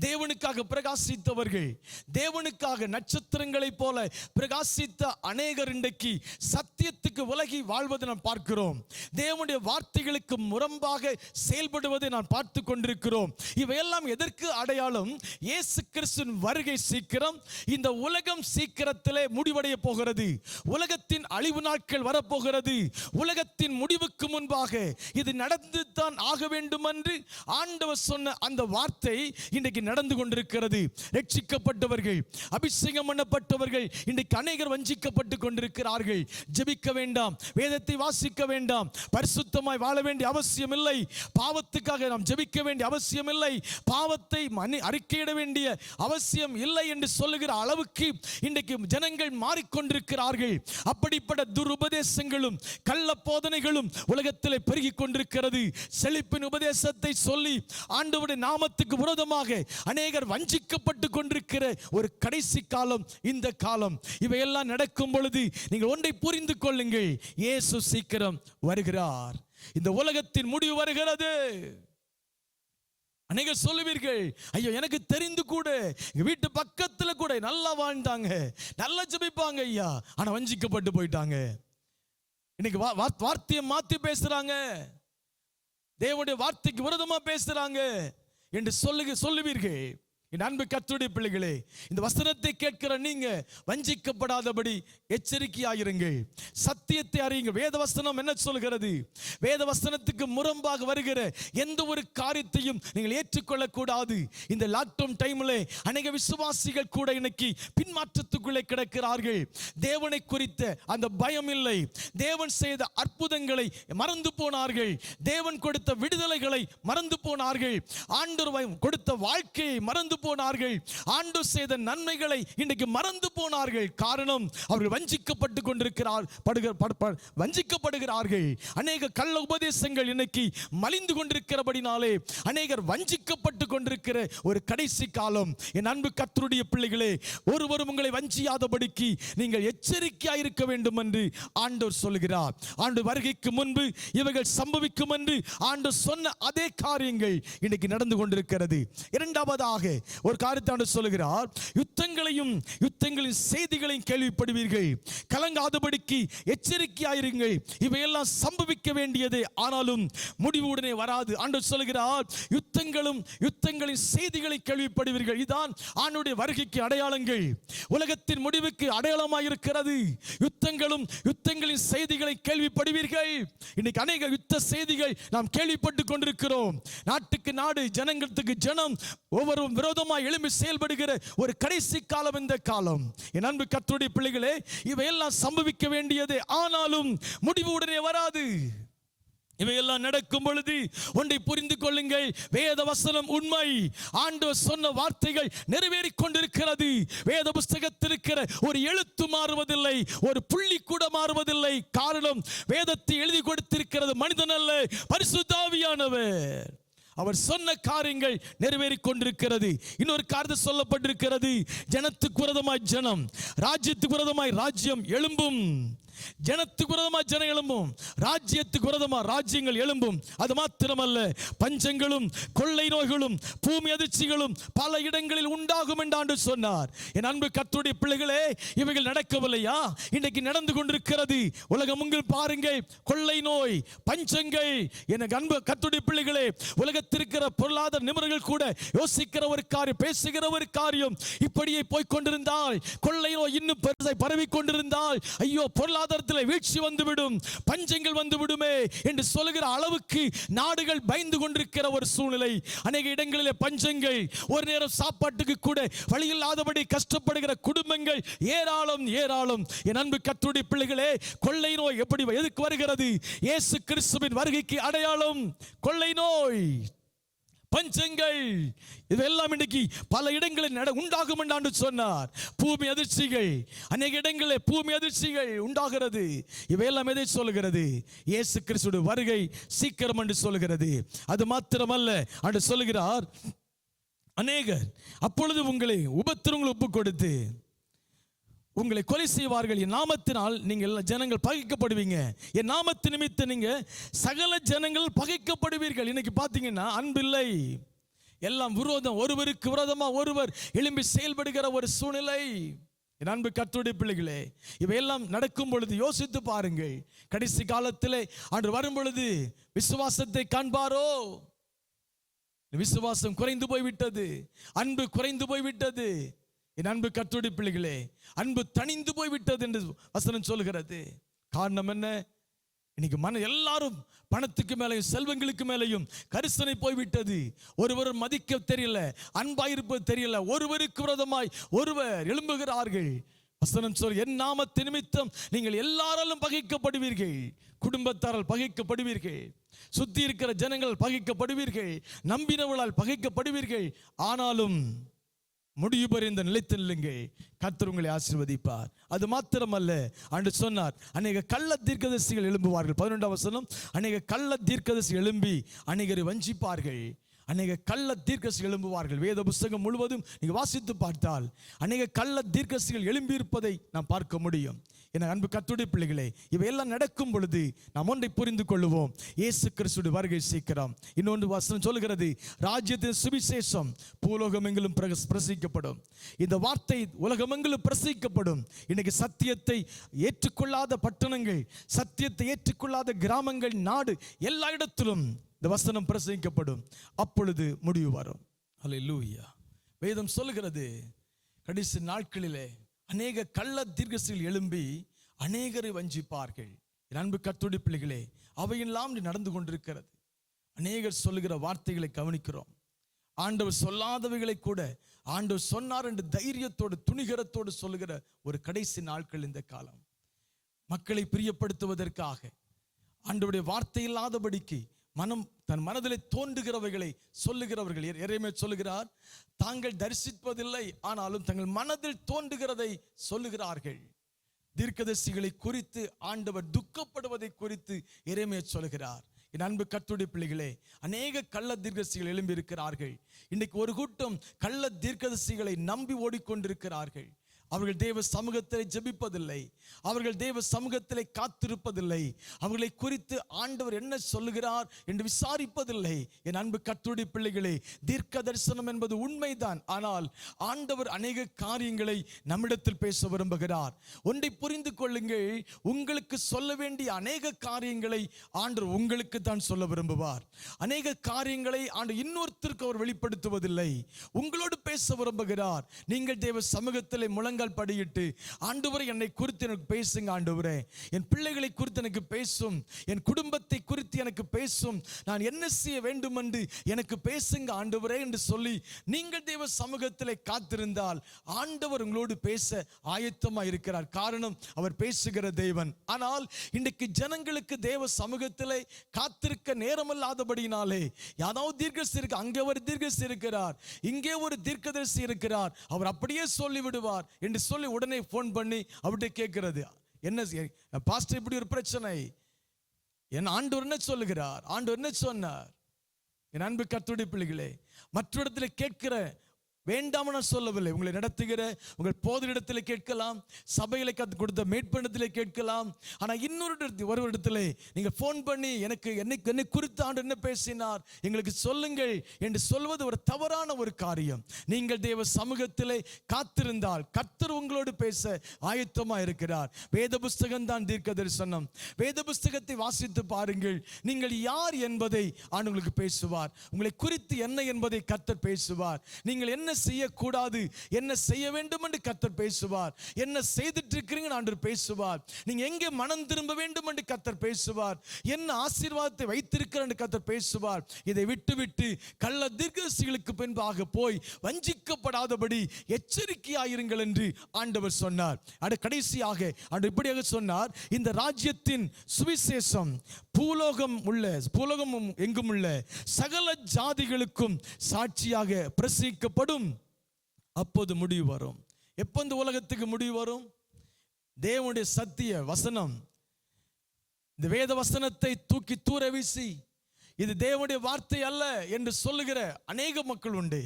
தேவனுக்காக பிரகாசித்தவர்கள், தேவனுக்காக நட்சத்திரங்களைப் போல பிரகாசித்த அநேகர் இன்றைக்கு சத்தியத்துக்கு விலகி வாழ்வதை நாம் பார்க்கிறோம். தேவனுடைய வார்த்தைகளுக்கு முரம்பாக செயல்படுவதை நான் பார்த்து கொண்டிருக்கிறோம். இவையெல்லாம் எதற்கு அடையாளம்? இயேசு கிறிஸ்துவின் வருகை சீக்கிரம், இந்த உலகம் சீக்கிரத்திலே முடிவடைய போகிறது. உலகத்தின் அழிவு நாட்கள் வரப்போகிறது. உலகத்தின் முடிவுக்கு முன்பாக இது நடந்து தான் ஆக வேண்டும் என்று ஆண்டவர் சொன்ன அந்த வார்த்தை இன்றைக்கு நடந்து கொண்டிருக்கிறது. ரட்சிக்கப்பட்டவர்கள், அபிஷேகம் பண்ணப்பட்டவர்கள் இன்றைக்கு அநேகர் வஞ்சிக்கப்பட்டு கொண்டிருக்கிறார்கள். ஜெபிக்க வேண்டாம், வேதத்தை வாசிக்க வேண்டாம், பரிசுத்தமாய் வாழ வேண்டிய அவசியம் இல்லை, பாவத்துக்காக நாம் ஜெபிக்க வேண்டிய அவசியம் இல்லை, பாவத்தை அறிக்கையிட வேண்டிய அவசியம் இல்லை என்று சொல்லுகிற அளவுக்கு இன்றைக்கு ஜனங்கள் மாறிக்கொண்டிருக்கிறார்கள். அப்படிப்பட்ட துருபதேசங்களும் கள்ள போதனைகளும் உலகத்தில் பெருகி கொண்டிருக்கிறது. செழிப்பின் உபதேசத்தை சொல்லி ஆண்டவருடைய நாமத்துக்கு விரோதமாக அநேகர் வஞ்சிக்கப்பட்டு கொண்டிருக்கிற ஒரு கடைசி காலம் இந்த காலம். இவையெல்லாம் நடக்கும் பொழுது நீங்கள் ஒன்றை புரிந்து கொள்ளுங்கள், இயேசு சீக்கிரம் வருகிறார். இந்த உலகத்தின் முடிவு வருகிறது. அநேகர் சொல்லுவீர்கள், ஐயோ எனக்கு தெரிந்து கூட வீட்டு பக்கத்துல கூட நல்லா வாழ்ந்தாங்க, நல்லா ஜெபிப்பாங்க ஐயா, ஆனா வஞ்சிக்கப்பட்டு போயிட்டாங்க. இன்னைக்கு வார்த்தையை மாத்தி பேசுறாங்க, தேவனுடைய வார்த்தைக்கு விரோதமா பேசுறாங்க என்று சொல்லுவீர்கள். என் அன்பு கர்த்தருடைய பிள்ளைகளே, இந்த வசனத்தை கேட்கிற நீங்க வஞ்சிக்கப்படாதபடி எச்சரிக்கையாயிருங்கள். சத்தியத்தை அறியுங்கள். வேத வசனம் என்ன சொல்கிறது? வேத வசனத்துக்கு முரம்பாக வருகிற எந்த ஒரு காரியத்தையும் நீங்கள் ஏற்றுக்கொள்ளக்கூடாது. இந்த லாக்டவுன் டைம்ல அநேக விசுவாசிகள் கூட இன்னைக்கு பின்மாற்றத்துக்குள்ளே கிடக்கிறார்கள். தேவனை குறித்த அந்த பயம் இல்லை. தேவன் செய்த அற்புதங்களை மறந்து போனார்கள். தேவன் கொடுத்த விடுதலைகளை மறந்து போனார்கள். ஆண்டவர் கொடுத்த வாழ்க்கையை மறந்து போனார்கள். ஆண்டவர் செய்த நன்மைகளை இன்றைக்கு மறந்து போனார்கள். காரணம், அவர்கள் வஞ்சிக்கப்படுகிறார்கள். அநேக கள்ள உபதேசங்கள் இன்னைக்கு மலிந்து கொண்டிருக்கிறபடினாலே அநேகர் வஞ்சிக்கப்பட்டு கொண்டிருக்கிற ஒரு கடைசி காலம். என் அன்பு கர்த்தருடைய பிள்ளைகளே, ஒருவரும் உங்களை வஞ்சியாதபடிக்கு நீங்கள் எச்சரிக்கையாக இருக்க வேண்டும் என்று ஆண்டவர் சொல்கிறார். ஆண்டவர் வருகைக்கு முன்பு இவைகள் சம்பவிக்கும் என்று ஆண்டவர் சொன்ன அதே காரியங்கள் இன்னைக்கு நடந்து கொண்டிருக்கிறது. இரண்டாவதாக ஒரு காரியத்தை சொல்லுகிறார், யுத்தங்களின் செய்திகளையும் கேள்விப்படுவீர்கள், கலங்காதபடிக்கு எச்சரிக்கையாயிருங்கள். இவையெல்லாம் சம்பவிக்க வேண்டியதே, ஆனாலும் முடிவு உடனே வராது. ஆண்டவர் சொல்லுகிறார், யுத்தங்களின் செய்திகளை கேள்விப்படுவீர்கள். இதுதான் ஆண்டவருடைய வருகைக்கு அடையாளங்கள், உலகத்தின் முடிவுக்கு அடையாளமாக இருக்கிறது. யுத்தங்களின் செய்திகளை கேள்விப்படுவீர்கள். இன்னைக்கு அநேக யுத்த செய்திகள் நாம் கேள்விப்பட்டு கொண்டிருக்கிறோம். நாட்டுக்கு நாடு, ஜனங்களுக்கு ஜனம் ஒவ்வொரு விரோதமாக எழும்பி செயல்படுகிற ஒரு கடைசி காலம் இந்த காலம். என் அன்பு கர்த்தருடைய பிள்ளைகளே, இவையெல்லாம் சம்பவிக்க வேண்டியது, ஆனாலும் முடிவு உடனே வராது. இவையெல்லாம் நடக்கும் பொழுது ஒன்றை புரிந்து கொள்ளுங்கள், வேத வசனம் உண்மை. ஆண்டவர் சொன்ன வார்த்தைகள் நிறைவேறிக் கொண்டிருக்கிறது. வேத புஸ்தகத்தில் இருக்கிற ஒரு எழுத்து மாறுவதில்லை, ஒரு புள்ளி கூட மாறுவதில்லை. காரணம், வேதத்தை எழுதி கொடுத்திருக்கிறது மனிதன் அல்ல, பரிசுத்த ஆவியானவர். அவர் சொன்ன காரியங்கள் நிறைவேறிக் கொண்டிருக்கிறது. இன்னொரு காரியத்தை சொல்லப்பட்டிருக்கிறது, ஜனத்துக்கு விரோதமாய் ஜனம், ராஜ்யத்துக்கு விரோதமாய் ராஜ்யம் எழும்பும். ஜனத்துக்கு விரோதமா ஜனம் எழும்பும், ராஜ்யத்துக்கு விரோதமா ராஜ்யங்கள் எழும்பும். அது மாத்திரமல்ல, பஞ்சங்களும் கொள்ளை நோய்களும் பூமி அதிர்ச்சிகளும் பல இடங்களில் உண்டாகும் என்று ஆண்டவர் சொன்னார். என் அன்பு கர்த்தருடைய பிள்ளைகளே, இவைகள் நடக்கவில்லையா? இன்றைக்கு நடந்து கொண்டிருக்கிறது. உலகம் உங்கள் பாருங்கள், கொள்ளை நோய், பஞ்சங்கள். எனக்கு அன்பு கர்த்தருடைய பிள்ளைகளே, உலகத்திற்கிற பொருளாதார நிபுணர்கள் கூட யோசிக்கிற ஒரு காரியம், பேசுகிற ஒரு காரியம், இப்படியே போய்கொண்டிருந்தால், கொள்ளை நோய் இன்னும் பெருசாய் பரவி கொண்டிருந்தால், ஐயோ பொருளாதார வீழ்ச்சி வந்துவிடும், பஞ்சங்கள் வந்துவிடுமே என்று சொல்லுகிற அளவுக்கு நாடுகள் பயந்து கொண்டிருக்கிற ஒரு சூழ்நிலை. அநேக இடங்களிலே பஞ்சங்கள், ஒரு நேரம் சாப்பாட்டுக்கு கூட வழியில்லாதபடி கஷ்டப்படுகிற குடும்பங்கள் ஏராளம் ஏராளம். என் அன்பு கர்த்தருடைய பிள்ளைகளே, கொள்ளை நோய் எப்படி எதுக்கு வருகிறது? இயேசு கிறிஸ்துவின் வருகைக்கு அடையாளம் கொள்ளை நோய், பஞ்சங்கள். இதெல்லாம் இன்றைக்கு பல இடங்களில் உண்டாகும் என்று சொன்னார். பூமி அதிர்ச்சிகள், அநேக இடங்களில் பூமி அதிர்ச்சிகள் உண்டாகிறது. இவையெல்லாம் எதை சொல்லுகிறது? இயேசு கிறிஸ்துவின் வருகை சீக்கிரம் என்று சொல்லுகிறது. அது மாத்திரமல்ல, என்று சொல்லுகிறார், அநேகர் அப்பொழுது உங்களை உபத்திரவங்களை ஒப்புக் கொடுத்து உங்களை கொலை செய்வார்கள். என் நாமத்தினால் நீங்கள் ஜனங்கள் பகைக்கப்படுவீங்க. என் நாமத்து நிமித்தம் நீங்க சகல ஜனங்கள் பகைக்கப்படுவீர்கள். இன்னைக்கு பார்த்தீங்கன்னா அன்பில்லை, எல்லாம் விரோதம், ஒருவருக்கு விரோதமா ஒருவர் எழும்பி செயல்படுகிற ஒரு சூழ்நிலை. என் அன்பு கர்த்தருடைய பிள்ளைகளே, இவையெல்லாம் நடக்கும் பொழுது யோசித்து பாருங்கள். கடைசி காலத்திலே அன்று வரும் பொழுது விசுவாசத்தை காண்பாரோ? விசுவாசம் குறைந்து போய்விட்டது, அன்பு குறைந்து போய்விட்டது. என் அன்பு கர்த்தருடைய பிள்ளைகளே, அன்பு தணிந்து போய்விட்டது என்று வசனம் சொல்கிறது. காரணம் என்ன? இன்னைக்கு எல்லாரும் பணத்துக்கு மேலையும் செல்வங்களுக்கு மேலையும் கரிசனை போய்விட்டது. ஒருவர் மதிக்க தெரியல, அன்பாயிருப்பது தெரியல, ஒருவருக்கு விரோதமாய் ஒருவர் எழும்புகிறார்கள். வசனம் சொல், என் நாமத்து நிமித்தம் நீங்கள் எல்லாராலும் பகைக்கப்படுவீர்கள், குடும்பத்தாரால் பகைக்கப்படுவீர்கள், சுத்தி இருக்கிற ஜனங்கள் பகைக்கப்படுவீர்கள், நம்பினவர்களால் பகைக்கப்படுவீர்கள். ஆனாலும் முடிவு பரிந்த நிலைத்து நில்லுங்கள், கர்த்தர் உங்களை ஆசீர்வதிப்பார். அது மாத்திரமல்ல, அன்று சொன்னார், அநேக கள்ள தீர்க்கதரிசிகள் எழும்புவார்கள். 11ஆம் வசனம், அநேக கள்ள தீர்க்கதரிசி எழும்பி அநேகரை வஞ்சிப்பார்கள். அநேக கள்ள தீர்க்கதரிசிகள் எழும்புவார்கள். வேத புஸ்தகம் முழுவதும் நீங்க வாசித்து பார்த்தால் அநேக கள்ள தீர்க்கதரிசிகள் எழும்பியிருப்பதை நாம் பார்க்க முடியும். என அன்பு கர்த்தருடைய பிள்ளைகளே, இவையெல்லாம் நடக்கும் பொழுது நாம் ஒன்றை புரிந்து கொள்ளுவோம், இயேசு கிறிஸ்துவின் வருகை சீக்கிரம். இன்னொன்று வசனம் சொல்கிறது, ராஜ்யத்தின் சுவிசேஷம் பூலோகமெங்கிலும் பிரசிக்கப்படும். இந்த வார்த்தை உலகமெங்கிலும் பிரசிக்கப்படும். இன்னைக்கு சத்தியத்தை ஏற்றுக்கொள்ளாத பட்டணங்கள், சத்தியத்தை ஏற்றுக்கொள்ளாத கிராமங்கள், நாடு, எல்லா இடத்திலும் இந்த வசனம் பிரசங்கிக்கப்படும். அப்பொழுது முடிவு வரும். அல்லேலூயா. வேதம் சொல்கிறது, கடைசி நாட்களிலே அநேக கள்ள தீர்க்கதரிசிகள் எழும்பி அநேகரை வஞ்சிப்பார்கள். என் அன்பு கர்த்தருடைய பிள்ளைகளே, அவையெல்லாம் நடந்து கொண்டிருக்கிறது. அநேகர் சொல்லுகிற வார்த்தைகளை கவனிக்கிறோம். ஆண்டவர் சொல்லாதவைகளை கூட ஆண்டவர் சொன்னார் என்று தைரியத்தோடு துணிகரத்தோடு சொல்லுகிற ஒரு கடைசி நாட்கள் இந்த காலம். மக்களை பிரியப்படுத்துவதற்காக ஆண்டவருடைய வார்த்தை இல்லாதபடிக்கு தன் மனதிலே தோன்றுகிறவைகளை சொல்லுகிறவர்கள். எரேமியா சொல்லுகிறார், தாங்கள் தரிசிப்பதில்லை, ஆனாலும் தங்கள் மனதில் தோன்றுகிறதை சொல்லுகிறார்கள். தீர்க்கதரிசிகளை குறித்து ஆண்டவர் துக்கப்படுவதை குறித்து எரேமியா சொல்லுகிறார். என் அன்பு கர்த்தருடைய பிள்ளைகளே, அநேக கள்ள தீர்க்கதரிசிகள் எழும்பி இருக்கிறார்கள். இன்னைக்கு ஒரு கூட்டம் கள்ள தீர்க்கதரிசிகளை நம்பி ஓடிக்கொண்டிருக்கிறார்கள். அவர்கள் தேவ சமூகத்திலே ஜெபிப்பதில்லை, அவர்கள் தேவ சமூகத்திலே காத்திருப்பதில்லை, அவர்களை குறித்து ஆண்டவர் என்ன சொல்லுகிறார் என்று விசாரிப்பதில்லை. என் அன்பு கர்த்தருடைய பிள்ளைகளே, தீர்க்க தரிசனம் என்பது உண்மைதான். ஆனால் ஆண்டவர் அநேக காரியங்களை நம்மிடத்தில் பேச விரும்புகிறார். ஒன்றை புரிந்து கொள்ளுங்கள், உங்களுக்கு சொல்ல வேண்டிய அநேக காரியங்களை ஆண்டவர் உங்களுக்கு தான் சொல்ல விரும்புவார். அநேக காரியங்களை ஆண்டவர் இன்னொருத்தருக்கு அவர் வெளிப்படுத்துவதில்லை, உங்களோடு பேச விரும்புகிறார். நீங்கள் தேவ சமூகத்திலே முழங்க முழங்கால் படியிட்டு, ஆண்டவரே என்னை குறித்து எனக்கு பேசுங்க ஆண்டவரே, என் பிள்ளைகளை குறித்து எனக்கு பேசும், என் குடும்பத்தை குறித்து எனக்கு பேசும், நான் என்ன செய்ய வேண்டும் என்று எனக்கு பேசுங்க ஆண்டவரே என்று சொல்லி நீங்கள் தேவ சமூகத்திலே காத்திருந்தால் ஆண்டவர் உங்களோடு பேச ஆயத்தமாக இருக்கிறார். காரணம், அவர் பேசுகிற தேவன். ஆனால் இன்றைக்கு ஜனங்களுக்கு தேவ சமூகத்திலே காத்திருக்க நேரமில்லாதபடினாலே யாராவது தீர்க்கதரிசி இருக்கு, அங்கே ஒரு தீர்க்கதரிசி இருக்கிறார், இங்கே ஒரு தீர்க்கதரிசி இருக்கிறார், அவர் அப்படியே சொல்லி விடுவார் என்று சொல்லி உடனே போன் பண்ணி அவர்கிட்ட கேட்கிறது, என்ன பாஸ்டர் இப்படி ஒரு பிரச்சனை, என் ஆண்டவர் என்ன சொல்லுகிறார், ஆண்டவர் என்ன சொன்னார்? என் அன்பு கர்த்தருடைய பிள்ளைகளே, மற்ற இடத்துல கேட்கிற வேண்டாம் நான் சொல்லவில்லை. உங்களை நடத்துகிற உங்கள் போதரிடத்தில் கேட்கலாம், சபையில கற்றுக் கொடுத்த மேற்பண்ணத்தில் கேட்கலாம். ஆனால் ஒரு இடத்துல நீங்கள் ஃபோன் பண்ணி என்னை குறித்து ஆண்டு என்ன பேசினார் எங்களுக்கு சொல்லுங்கள் என்று சொல்வது ஒரு தவறான ஒரு காரியம். நீங்கள் தேவ சமூகத்திலே காத்திருந்தால் கர்த்தர் உங்களோடு பேச ஆயத்தமாக இருக்கிறார். வேத புஸ்தகம் தான் தீர்க்க தரிசனம். வேத புஸ்தகத்தை வாசித்து பாருங்கள். நீங்கள் யார் என்பதை ஆண்டு உங்களுக்கு பேசுவார். உங்களை குறித்து என்ன என்பதை கர்த்தர் பேசுவார். நீங்கள் என்ன செய்யக்கூடாது, என்ன செய்ய வேண்டும் என்று கர்த்தர் பேசுவார். என்ன செய்துட்டு இருக்கிறீங்க ஆண்டவர் பேசுவார். நீங்க எங்கே மனம் திரும்ப வேண்டும் என்று கர்த்தர் பேசுவார். என்ன ஆசீர்வாதத்தை வைத்திருக்கிறார் என்று கர்த்தர் பேசுவார். இதை விட்டுவிட்டு கள்ள தீர்க்கதரிசிகளுக்கு பின்பாக போய் வஞ்சிக்கப்படாதபடி எச்சரிக்கையாயிருங்கள் என்று ஆண்டவர் சொன்னார். கடைசியாக ஆண்டவர் இப்படியாக சொன்னார், இந்த ராஜ்யத்தின் சுவிசேஷம் பூலோகம் எங்கும் உள்ள சகல ஜாதிகளுக்கும் சாட்சியாக பிரசங்கிக்கப்படும். அப்போது முடிவு வரும். எப்போ இந்த உலகத்துக்கு முடிவு வரும்? தேவனுடைய சத்திய வசனம், இந்த வேத வசனத்தை தூக்கி தூர வீசி இது தேவனுடைய வார்த்தை அல்ல என்று சொல்லுகிற அநேக மக்கள் உண்டு.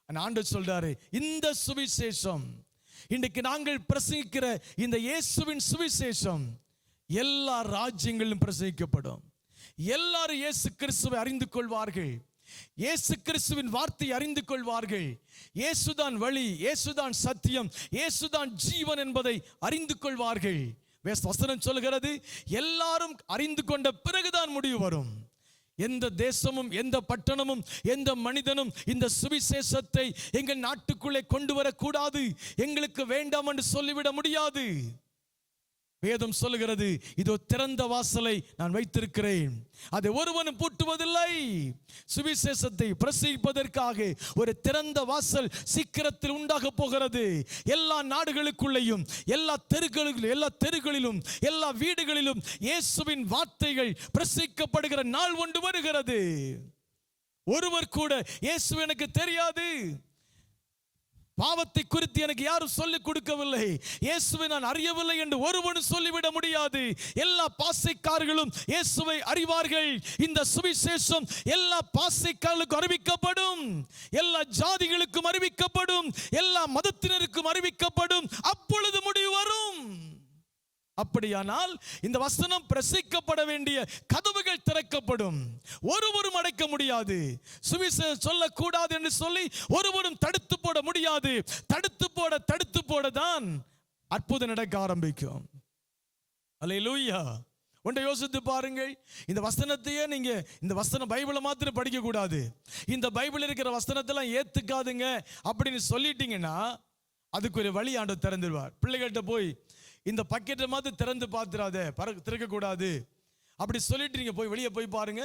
ஆண்டவர் சொல்றாரு, இந்த சுவிசேஷம், இன்றைக்கு நாங்கள் பிரசங்கிக்கிற இந்த இயேசுவின் சுவிசேஷம் எல்லா ராஜ்யங்களிலும் பிரசங்கிக்கப்படும். எல்லாரும் இயேசு கிறிஸ்துவை அறிந்து கொள்வார்கள். இயேசு கிறிஸ்துவின் வார்த்தை அறிந்து கொள்வார்கள். இயேசுதான் வழி, இயேசுதான் சத்தியம், இயேசுதான் ஜீவன் என்பதை அறிந்து கொள்வார்கள். வசனம் சொல்கிறது, எல்லாரும் அறிந்து கொண்ட பிறகுதான் முடிவு வரும். எந்த தேசமும், எந்த பட்டணமும், எந்த மனிதனும் இந்த சுவிசேஷத்தை எங்கள் நாட்டுக்குள்ளே கொண்டு வரக்கூடாது, எங்களுக்கு வேண்டாம் என்று சொல்லிவிட முடியாது. வேதம் சொல்லுகிறது, இதோ திறந்த வாசலை நான் வைத்திருக்கிறேன், அதை ஒருவனும் பூட்டுவதில்லை. சுவிசேஷத்தை பிரசங்கிப்பதற்காக ஒரு திறந்த வாசல் சீக்கிரத்தில் உண்டாக போகிறது. எல்லா நாடுகளுக்குள்ளேயும், எல்லா தெருகளிலும், எல்லா வீடுகளிலும் இயேசுவின் வார்த்தைகள் பிரசங்கிக்கப்படுகிற நாள் ஒன்று வருகிறது. ஒருவர் கூட இயேசு எனக்கு தெரியாது, பாவத்தை குறித்து எனக்கு யாரும் சொல்லிக் கொடுக்கவில்லை, இயேசுவை நான் அறியவில்லை என்று ஒருவனும் சொல்லிவிட முடியாது. எல்லா பாசைக்காரர்களும் இயேசுவை அறிவார்கள். இந்த சுவிசேஷம் எல்லா பாசைக்காரர்களுக்கும் அறிவிக்கப்படும், எல்லா ஜாதிகளுக்கும் அறிவிக்கப்படும், எல்லா மதத்தினருக்கும் அறிவிக்கப்படும். அப்பொழுது முடிவு வரும். அப்படியானால் இந்த வசனம் பிரசங்கிக்கப்பட வேண்டிய கதவுகள் திறக்கப்படும். ஒருவரும் அடைக்க முடியாது. சுவிசேஷம் சொல்லக்கூடாது என்று சொல்லி ஒருவரும் தடுத்து போட முடியாது. தடுத்து போட தான் அற்புதம் நடக்க ஆரம்பிக்கும். அல்லேலூயா. ஒன்றை யோசித்து பாருங்கள். இந்த வசனத்தையே நீங்க இந்த வசனம் பைபிளை மாத்திரம் படிக்க கூடாது, இந்த பைபிள் இருக்கிற வசனத்தெல்லாம் ஏத்துக்காதுங்க அப்படின்னு சொல்லிட்டீங்கன்னா அதுக்கு ஒரு வழி ஆண்டவர் திறந்துடுவார். பிள்ளைகள்கிட்ட போய் இந்த பக்கெட்டை மாதிரி திறந்து பார்த்துடாத, திறக்கக்கூடாது அப்படி சொல்லிட்டு நீங்க போய் வெளியே போய் பாருங்க,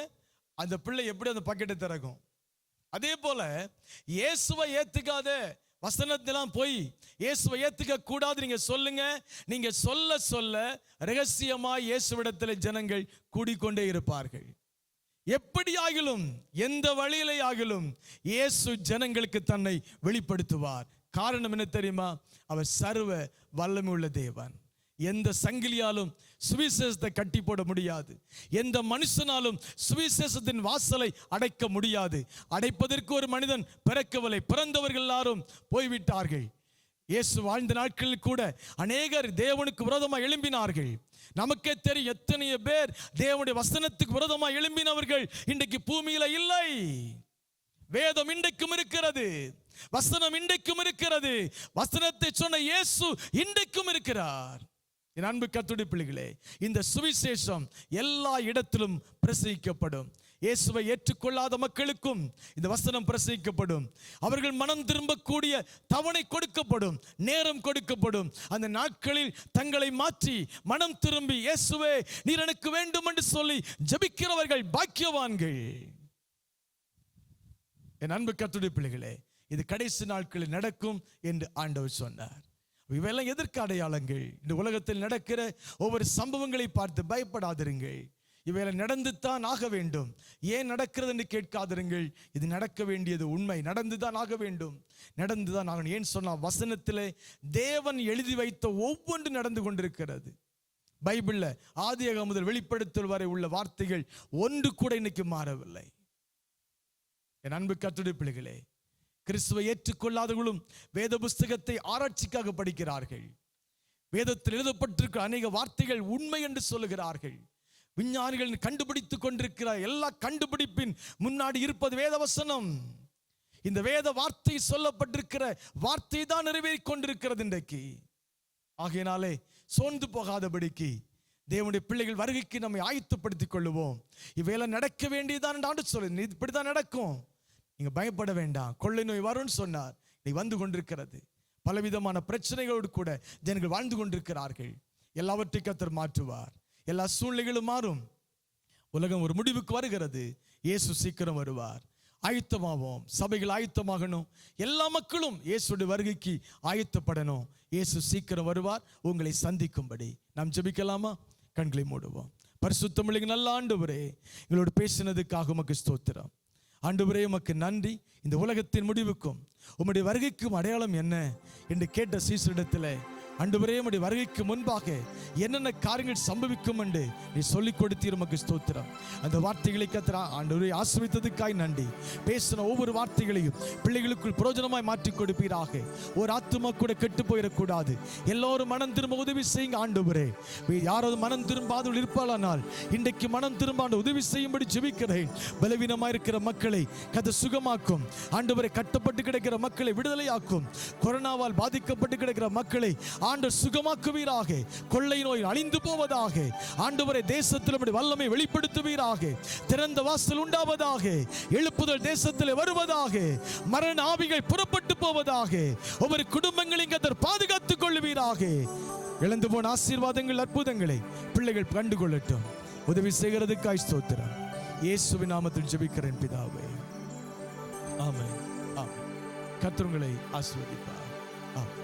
அந்த பிள்ளை எப்படி அந்த பக்கெட்டை திறக்கும். அதே போல இயேசுவை ஏத்துக்காத வசனத்தெல்லாம் போய் இயேசுவை ஏத்துக்க கூடாது நீங்க சொல்லுங்க. நீங்க சொல்ல சொல்ல ரகசியமாய் இயேசுவிடத்தில் ஜனங்கள் கூடிக்கொண்டே இருப்பார்கள். எப்படி ஆகிலும், எந்த வழியிலே ஆகிலும் இயேசு ஜனங்களுக்கு தன்னை வெளிப்படுத்துவார். காரணம் என்ன தெரியுமா? அவர் சர்வ வல்லமை உள்ள தேவன். எந்த சங்கிலியாலும் சுவிசேஷத்தை கட்டி போட முடியாது. எந்த மனுஷனாலும் சுவிசேஷத்தின் வாசலை அடைக்க முடியாது. அடைப்பதற்கு ஒரு மனிதன் பிறக்கவில்லை, பிறந்தவர்கள் எல்லாரும் போய்விட்டார்கள். இயேசு வாழ்ந்த நாட்களில் கூட அநேகர் தேவனுக்கு விரோதமாக எழும்பினார்கள். நமக்கே தெரியும் எத்தனைய பேர் தேவனுடைய வசனத்துக்கு விரோதமாக எழும்பினவர்கள் இன்றைக்கு பூமியில இல்லை. வேதம் இன்றைக்கும் இருக்கிறது, வசனம் இன்றைக்கும் இருக்கிறது, வசனத்தை சொன்ன இயேசு இன்றைக்கும் இருக்கிறார். என் அன்பு கர்த்தருடைய பிள்ளைகளே, இந்த சுவிசேஷம் எல்லா இடத்திலும் பிரசங்கிக்கப்படும். இயேசுவை ஏற்றுக்கொள்ளாத மக்களுக்கும் இந்த வசனம் பிரசங்கிக்கப்படும். அவர்கள் மனம் திரும்பக்கூடிய தவணை கொடுக்கப்படும், நேரம் கொடுக்கப்படும். அந்த நாட்களில் தங்களை மாற்றி மனம் திரும்பி இயேசுவே நீர் எனக்கு வேண்டும் என்று சொல்லி ஜெபிக்கிறவர்கள் பாக்கியவான்கள். என் அன்பு கர்த்தருடைய பிள்ளைகளே, இது கடைசி நாட்களில் நடக்கும் என்று ஆண்டவர் சொன்னார். இவையெல்லாம் எதற்கு அடையாளங்கள்? இந்த உலகத்தில் நடக்கிற ஒவ்வொரு சம்பவங்களை பார்த்து பயப்படாதிருங்கள். இவையெல்லாம் நடந்துதான் ஆக வேண்டும். ஏன் நடக்கிறது என்று கேட்காதிருங்கள். இது நடக்க வேண்டியது உண்மை. நடந்துதான் ஆக வேண்டும், நடந்துதான் ஆகணும். ஏன் சொன்னா வசனத்திலே தேவன் எழுதி வைத்த ஒவ்வொன்று நடந்து கொண்டிருக்கிறது. பைபிள்ல ஆதியாகமம் முதல் வெளிப்படுத்தல் வரை உள்ள வார்த்தைகள் ஒன்று கூட இன்னைக்கு மாறவில்லை. என் அன்பு கர்த்தருடைய பிள்ளைகளே, கிறிஸ்துவை ஏற்றுக்கொள்ளாதவர்களும் வேத புஸ்தகத்தை ஆராய்ச்சிக்காக படிக்கிறார்கள். வேதத்தில் எழுதப்பட்டிருக்கிற அநேக வார்த்தைகள் உண்மை என்று சொல்லுகிறார்கள். விஞ்ஞானிகள் கண்டுபிடித்துக் கொண்டிருக்கிற எல்லா கண்டுபிடிப்பின் முன்னாடி இருப்பது வேத வசனம். இந்த வேத வார்த்தை சொல்லப்பட்டிருக்கிற வார்த்தை தான் நிறைவேறிக் கொண்டிருக்கிறது இன்றைக்கு. ஆகையினாலே சோர்ந்து போகாதபடிக்கு தேவனுடைய பிள்ளைகள் வருகைக்கு நம்மை ஆயத்தப்படுத்திக் கொள்ளுவோம். இவையெல்லாம் நடக்க வேண்டியதான் என்று சொல்லு. இப்படிதான் நடக்கும், நீங்க பயப்பட வேண்டாம். கொள்ளை நோய் வரும்னு சொன்னார், நீ வந்து கொண்டிருக்கிறது. பலவிதமான பிரச்சனைகளோடு கூட ஜனங்கள் வாழ்ந்து கொண்டிருக்கிறார்கள். எல்லாவற்றையும் கர்த்தர் மாற்றுவார். எல்லா சூழ்நிலைகளும் மாறும். உலகம் ஒரு முடிவுக்கு வருகிறது. இயேசு சீக்கிரம் வருவார். ஆயத்தமாவோம். சபைகள் ஆயத்தமாகணும். எல்லா மக்களும் இயேசுடைய வருகைக்கு ஆயத்தப்படணும். இயேசு சீக்கிரம் வருவார் உங்களை சந்திக்கும்படி. நாம் ஜெபிக்கலாமா? கண்களை மூடுவோம். பரிசுத்தமுள்ள நல்ல ஆண்டவரே, எங்களோடு பேசினதுக்காக உமக்கு ஸ்தோத்திரம். ஆண்டவரே, உமக்கு நன்றி. இந்த உலகத்தின் முடிவுக்கும் உம்முடைய வருகைக்கும் அடையாளம் என்ன என்று கேட்ட சீசரிடத்தில் ஆண்டவரே, உம்முடைய வருகைக்கு முன்பாக என்னென்ன காரியங்கள் சம்பவிக்கும் என்று நீ சொல்லிக் கொடுத்தீர். உமக்கு ஸ்தோத்திரம். அந்த வார்த்தைகளை கர்த்தர் ஆண்டவரே ஆசீர்வதித்ததுக்காய் நன்றி. பேசின ஒவ்வொரு வார்த்தைகளையும் பிள்ளைகளுக்குள் பிரயோஜனமாய் மாற்றி கொடுப்பீராக. ஒரு ஆத்துமா கூட கெட்டு போயிடக்கூடாது. எல்லோரும் மனம் திரும்ப உதவி செய்யுங்க ஆண்டவரே. யாராவது மனம் திரும்பாதவர்கள் இருப்பாளானால் இன்றைக்கு மனம் திரும்பாண்டு உதவி செய்யும்படி ஜெபிக்கிறேன். பலவீனமாக இருக்கிற மக்களை கர்த்தர் சுகமாக்கும் ஆண்டவரே. கட்டப்பட்டு கிடக்கிற மக்களை விடுதலையாக்கும். கொரோனாவால் பாதிக்கப்பட்டு கிடக்கிற மக்களை ஆண்டவர் சுகமாக்குவீராக. கொள்ளை நோய் அழிந்து போவதாக. ஆண்டவரே, தேசத்தில் வல்லமை வெளிப்படுத்துவீராக. திறந்த வாசல் உண்டாவதாக. எழுப்புதல் தேசத்தில் வருவதாக. மரண ஆவிகள் புறப்பட்டு போவதாக. ஒவ்வொரு குடும்பங்களையும் கர்த்தர் பாதுகாத்துக் கொள்வீராக. இழந்து போன ஆசீர்வாதங்கள், அற்புதங்களை பிள்ளைகள் கண்டுகொள்ளட்டும். உதவி செய்கிறதுக்காய் ஸ்தோத்திரம். இயேசுவின் நாமத்தில் ஜெபிக்கிறேன் பிதாவே, ஆமென். ஆமென். கர்த்தர் உங்களை ஆசீர்வதிப்பார். ஆமென்.